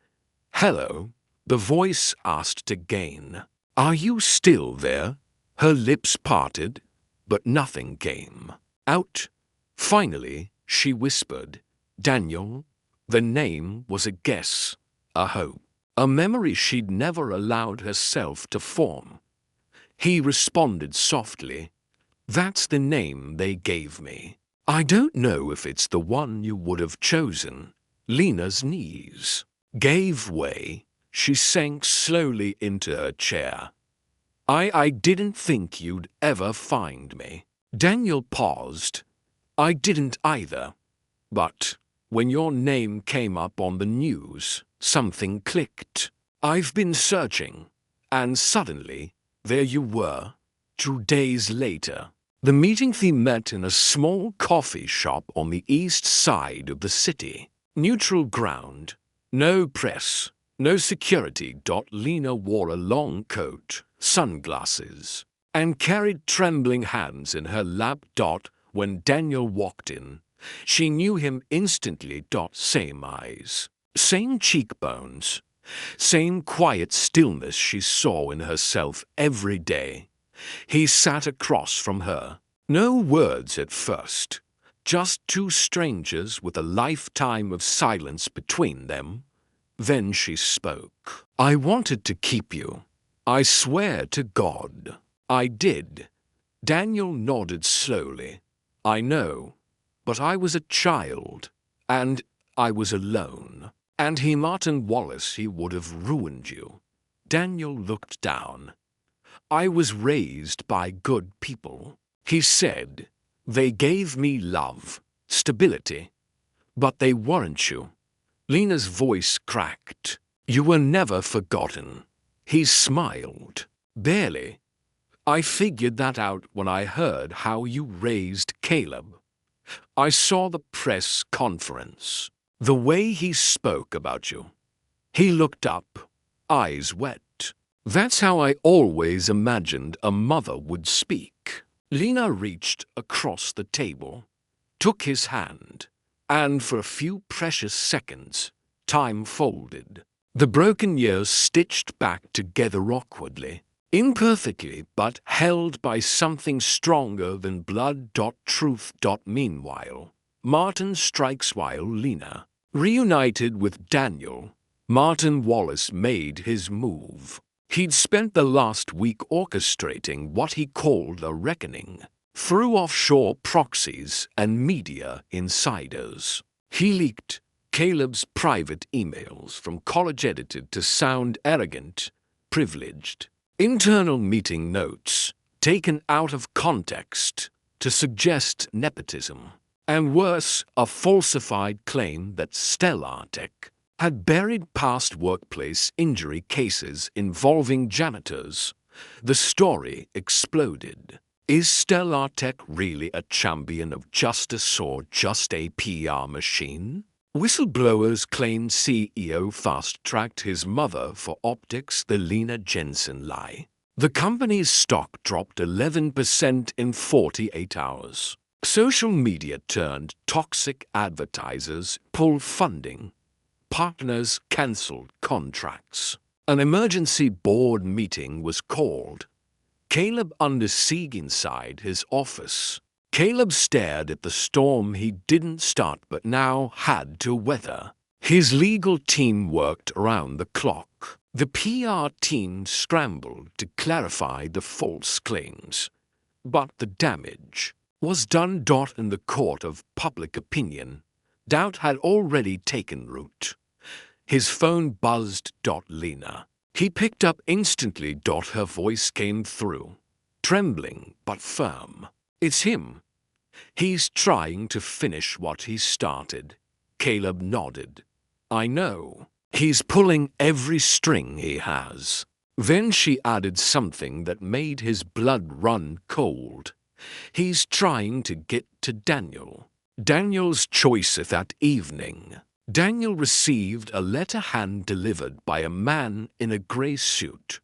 Speaker 1: "Hello," the voice asked again. "Are you still there?" Her lips parted, but nothing came out. Finally, she whispered, "Daniel." The name was a guess, a hope, a memory she'd never allowed herself to form. He responded softly, "That's the name they gave me. I don't know if it's the one you would have chosen." Lena's knees gave way. She sank slowly into her chair. I didn't think you'd ever find me. Daniel paused. I didn't either. But when your name came up on the news, something clicked. I've been searching, and suddenly, there you were, 2 days later. The meeting they met in a small coffee shop on the east side of the city. Neutral ground, no press, no security. Lena wore a long coat, sunglasses, and carried trembling hands in her lap. When Daniel walked in, she knew him instantly. Same eyes, same cheekbones, same quiet stillness she saw in herself every day. He sat across from her. No words at first, just two strangers with a lifetime of silence between them. Then she spoke. I wanted to keep you. I swear to God. I did. Daniel nodded slowly. I know, but I was a child, and I was alone. And Martin Wallace, he would have ruined you. Daniel looked down. I was raised by good people, he said. They gave me love, stability, but they weren't you. Lena's voice cracked. You were never forgotten. He smiled. Barely. I figured that out when I heard how you raised Caleb. I saw the press conference, the way he spoke about you. He looked up, eyes wet. That's how I always imagined a mother would speak. Lena reached across the table, took his hand, and for a few precious seconds, time folded. The broken years stitched back together awkwardly, imperfectly, but held by something stronger than blood. Truth. Meanwhile, Martin strikes while Lena reunited with Daniel. Martin Wallace made his move. He'd spent the last week orchestrating what he called a reckoning through offshore proxies and media insiders. He leaked Caleb's private emails from college edited to sound arrogant, privileged. Internal meeting notes taken out of context to suggest nepotism. And worse, a falsified claim that Stellartech had buried past workplace injury cases involving janitors. The story exploded. Is Stellartech really a champion of justice or just a PR machine? Whistleblowers claimed CEO fast-tracked his mother for optics. The Lena Jensen lie. The company's stock dropped 11% in 48 hours. Social media turned toxic, advertisers pulled funding. Partners cancelled contracts. An emergency board meeting was called. Caleb under siege inside his office. Caleb stared at the storm he didn't start but now had to weather. His legal team worked around the clock. The PR team scrambled to clarify the false claims. But the damage was done. In the court of public opinion, doubt had already taken root. His phone buzzed. Lena. He picked up instantly. Her voice came through, trembling but firm. It's him. He's trying to finish what he started. Caleb nodded. I know. He's pulling every string he has. Then she added something that made his blood run cold. He's trying to get to Daniel. Daniel's choice that evening. Daniel received a letter hand-delivered by a man in a grey suit.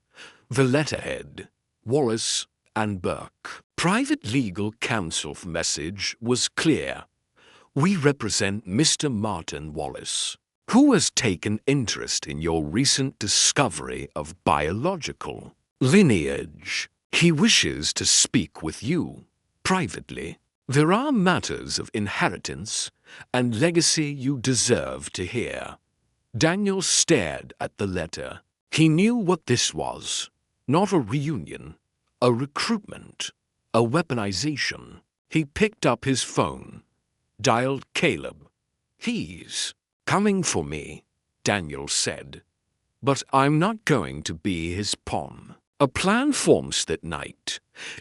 Speaker 1: The letterhead, Wallace and Burke. Private legal counsel's message was clear. We represent Mr. Martin Wallace, who has taken interest in your recent discovery of biological lineage. He wishes to speak with you privately. There are matters of inheritance and legacy you deserve to hear. Daniel stared at the letter. He knew what this was. Not a reunion, a recruitment, a weaponization. He picked up his phone, dialed Caleb. He's coming for me, Daniel said. But I'm not going to be his pawn. A plan forms that night.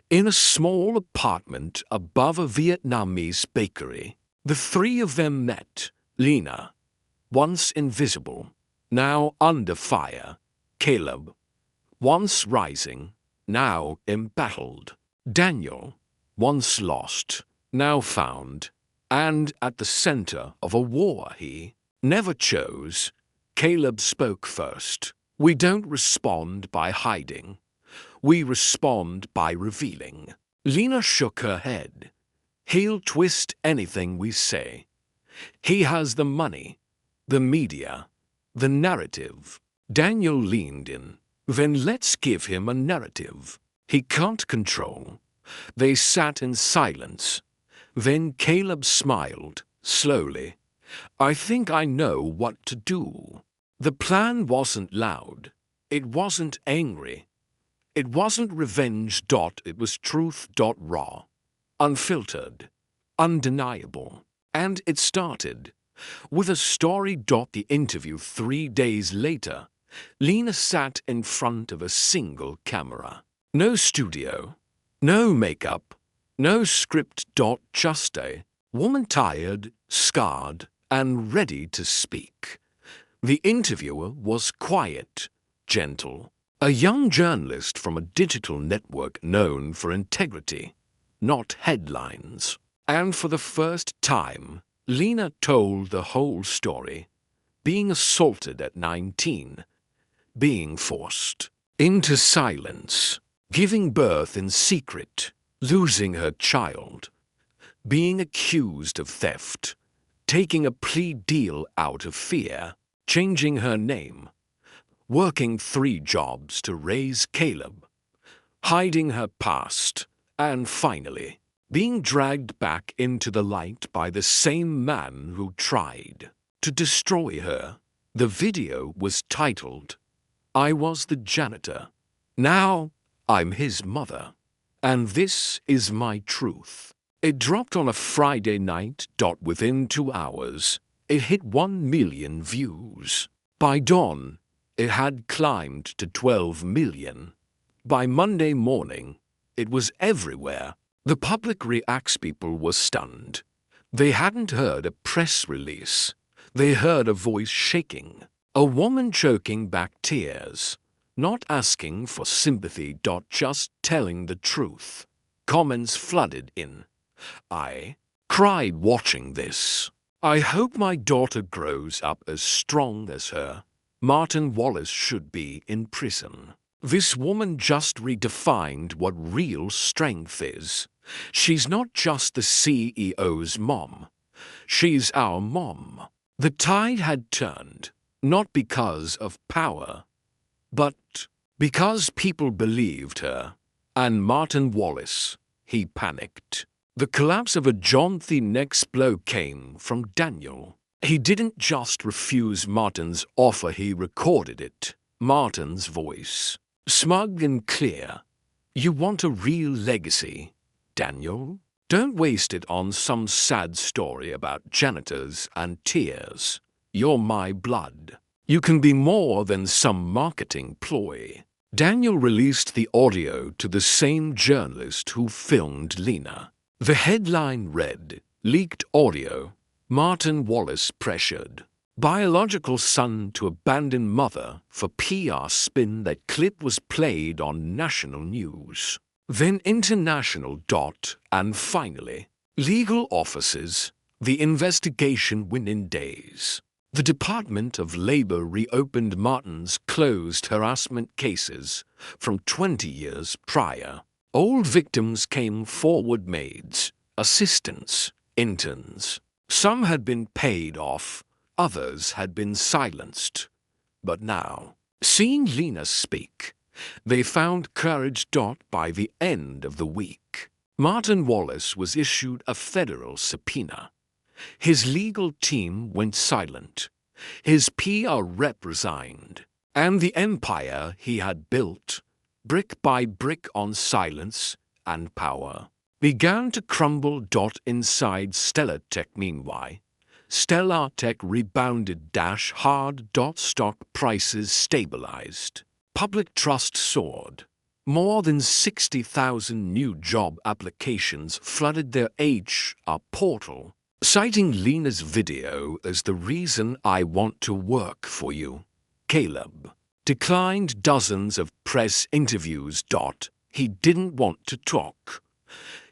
Speaker 1: In a small apartment above a Vietnamese bakery, the three of them met. Lena, once invisible, now under fire. Caleb, once rising, now embattled. Daniel, once lost, now found, and at the center of a war he never chose. Caleb spoke first. We don't respond by hiding. We respond by revealing. Lena shook her head. He'll twist anything we say. He has the money, the media, the narrative. Daniel leaned in. Then let's give him a narrative he can't control. They sat in silence. Then Caleb smiled, slowly. I think I know what to do. The plan wasn't loud. It wasn't angry. It wasn't revenge. It was truth. Raw, unfiltered, undeniable. And it started with a story. The interview 3 days later. Lena sat in front of a single camera. No studio, no makeup, no script. Just a woman tired, scarred, and ready to speak. The interviewer was quiet, gentle, a young journalist from a digital network known for integrity, not headlines. And for the first time, Lena told the whole story. Being assaulted at 19, being forced into silence, giving birth in secret, losing her child, being accused of theft, taking a plea deal out of fear, changing her name, working 3 jobs to raise Caleb, hiding her past, and finally, being dragged back into the light by the same man who tried to destroy her. The video was titled, I Was the Janitor. Now I'm his mother. And this is my truth. It dropped on a Friday night. Within 2 hours, it hit 1 million views. By dawn, it had climbed to 12 million. By Monday morning, it was everywhere. The public reacts. People were stunned. They hadn't heard a press release. They heard a voice shaking, a woman choking back tears, not asking for sympathy. Just telling the truth. Comments flooded in. I cried watching this. I hope my daughter grows up as strong as her. Martin Wallace should be in prison. This woman just redefined what real strength is. She's not just the CEO's mom. She's our mom. The tide had turned, not because of power, but because people believed her. And Martin Wallace, he panicked. The collapse of a John. The next blow came from Daniel. He didn't just refuse Martin's offer, he recorded it. Martin's voice, smug and clear. You want a real legacy, Daniel? Don't waste it on some sad story about janitors and tears. You're my blood. You can be more than some marketing ploy. Daniel released the audio to the same journalist who filmed Lena. The headline read, Leaked Audio. Martin Wallace pressured biological son to abandon mother for PR spin. That clip was played on national news, then international. And finally, legal offices. The investigation within days. The Department of Labor reopened Martin's closed harassment cases from 20 years prior. Old victims came forward, maids, assistants, interns. Some had been paid off, others had been silenced. But now, seeing Lena speak, they found courage. By the end of the week, Martin Wallace was issued a federal subpoena. His legal team went silent. His PR rep resigned. And the empire he had built, brick by brick on silence and power, began to crumble. Inside Stellar Tech, meanwhile, Stellar Tech rebounded. Hard. Stock prices stabilized. Public trust soared. More than 60,000 new job applications flooded their HR portal, citing Lena's video as the reason I want to work for you. Caleb declined dozens of press interviews. He didn't want to talk.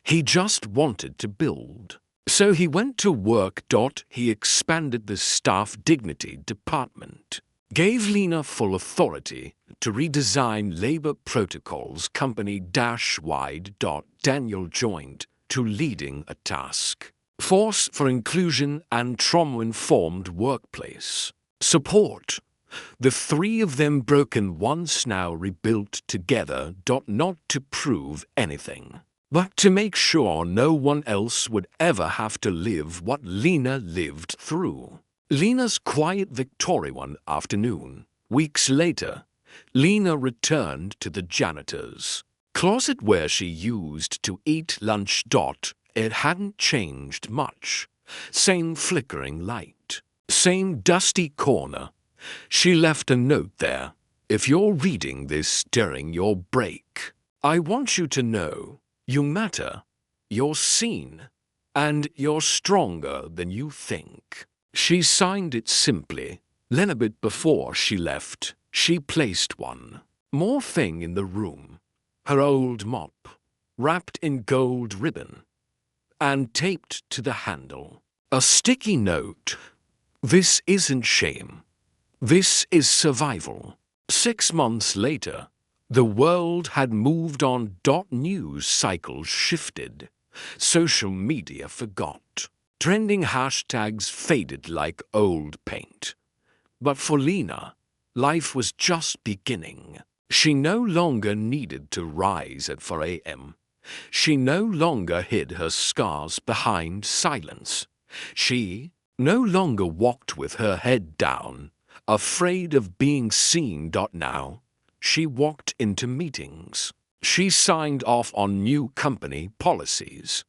Speaker 1: He just wanted to build. So he went to work. He expanded the staff dignity department, gave Lena full authority to redesign labor protocols company-wide. Daniel joined to leading a task force for inclusion and trauma-informed workplace support. The three of them broken once, now rebuilt together. Not to prove anything, but to make sure no one else would ever have to live what Lena lived through. Lena's quiet victory one afternoon. Weeks later, Lena returned to the janitor's closet where she used to eat lunch. It hadn't changed much. Same flickering light, same dusty corner. She left a note there. If you're reading this during your break, I want you to know you matter, you're seen, and you're stronger than you think. She signed it simply. Then a bit before she left, she placed one more thing in the room. Her old mop, wrapped in gold ribbon and taped to the handle. A sticky note. This isn't shame. This is survival. 6 months later, the world had moved on. News cycles shifted. Social media forgot. Trending hashtags faded like old paint. But for Lena, life was just beginning. She no longer needed to rise at 4 a.m. She no longer hid her scars behind silence. She no longer walked with her head down, afraid of being seen. Now, she walked into meetings. She signed off on new company policies.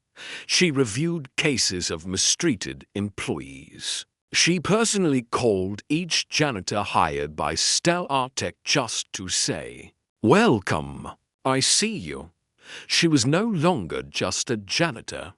Speaker 1: She reviewed cases of mistreated employees. She personally called each janitor hired by Stellar Tech just to say, "Welcome, I see you." She was no longer just a janitor,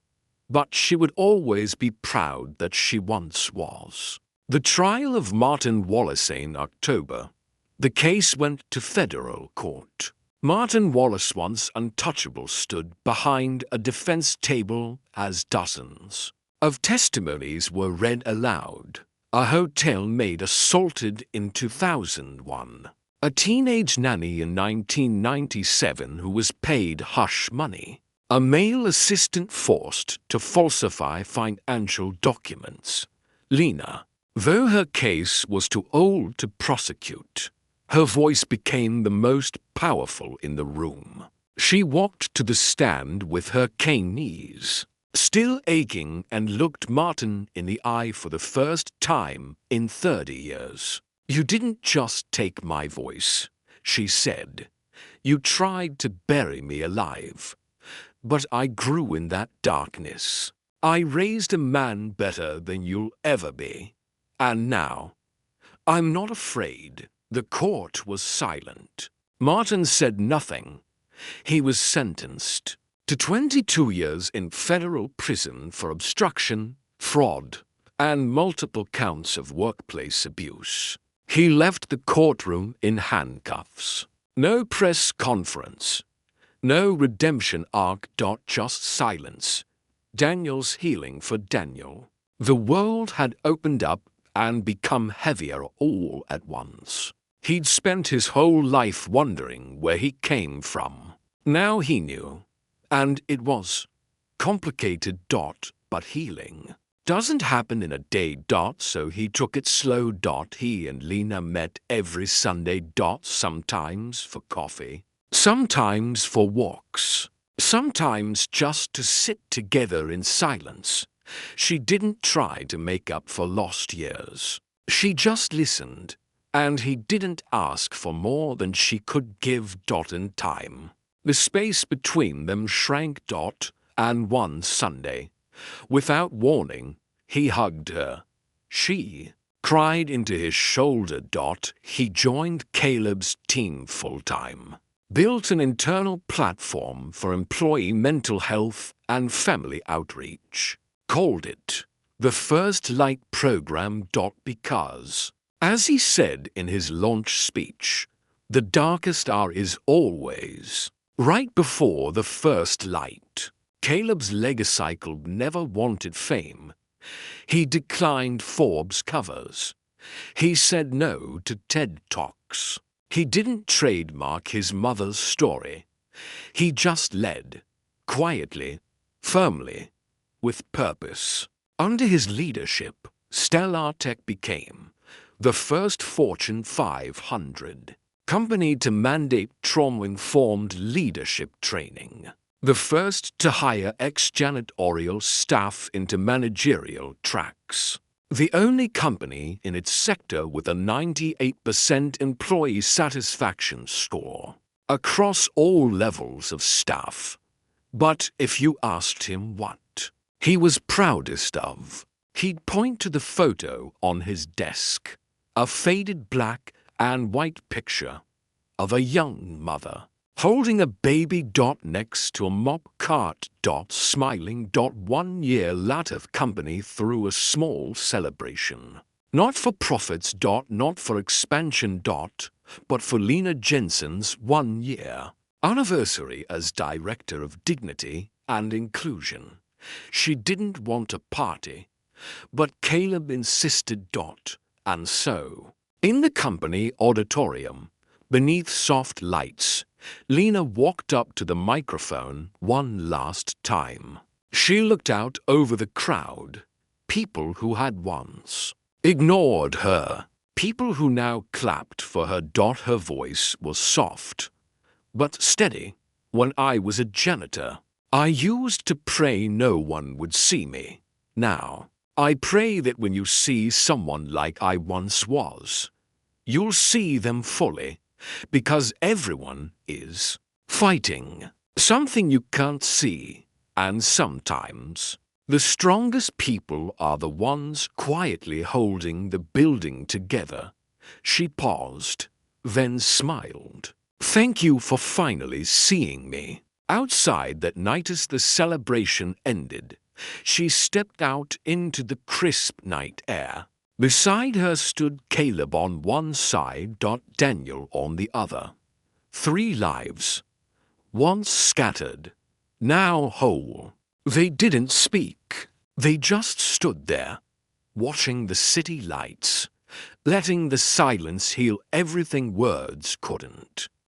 Speaker 1: but she would always be proud that she once was. The trial of Martin Wallace in October. The case went to federal court. Martin Wallace, once untouchable, stood behind a defense table as dozens of testimonies were read aloud. A hotel maid assaulted in 2001. A teenage nanny in 1997 who was paid hush money. A male assistant forced to falsify financial documents. Lena, though her case was too old to prosecute, her voice became the most powerful in the room. She walked to the stand with her cane knees still aching, and looked Martin in the eye for the first time in 30 years. "You didn't just take my voice," she said. "You tried to bury me alive. But I grew in that darkness. I raised a man better than you'll ever be. And now, I'm not afraid." The court was silent. Martin said nothing. He was sentenced to 22 years in federal prison for obstruction, fraud, and multiple counts of workplace abuse. He left the courtroom in handcuffs. No press conference. No redemption arc. Just silence. Daniel's healing for Daniel. The world had opened up and become heavier all at once. He'd spent his whole life wondering where he came from. Now he knew. And it was complicated. But healing doesn't happen in a day. So he took it slow. He and Lena met every Sunday. Sometimes for coffee. Sometimes for walks. Sometimes just to sit together in silence. She didn't try to make up for lost years. She just listened, and he didn't ask for more than she could give. In time, the space between them shrank. And one Sunday, without warning, he hugged her. She cried into his shoulder. He joined Caleb's team full-time. built an internal platform for employee mental health and family outreach, called it the First Light Program. Because, as he said in his launch speech, the darkest hour is always right before the first light. Caleb's legacycle never wanted fame. He declined Forbes covers. He said no to TED Talks. He didn't trademark his mother's story. He just led, quietly, firmly, with purpose. Under his leadership, Stellar Tech became the first Fortune 500 company to mandate trauma-informed leadership training, the first to hire ex-janitorial staff into managerial tracks, the only company in its sector with a 98% employee satisfaction score across all levels of staff. But if you asked him what he was proudest of, he'd point to the photo on his desk, a faded black and white picture of a young mother holding a baby. Next to a mop cart. Smiling. 1 year later, company threw a small celebration. Not for profits. Not for expansion. But for Lena Jensen's 1 year anniversary as Director of Dignity and Inclusion. She didn't want a party, but Caleb insisted. And so, in the company auditorium, beneath soft lights, Lena walked up to the microphone one last time. She looked out over the crowd, people who had once ignored her, people who now clapped for her. Her voice was soft, but steady. When I was a janitor, I used to pray no one would see me. Now, I pray that when you see someone like I once was, you'll see them fully, because everyone is fighting something you can't see, and sometimes the strongest people are the ones quietly holding the building together. She paused, then smiled. Thank you for finally seeing me. Outside that night, as the celebration ended, she stepped out into the crisp night air. Beside her stood Caleb on one side. Daniel on the other. 3 lives, once scattered, now whole. They didn't speak. They just stood there, watching the city lights, letting the silence heal everything words couldn't.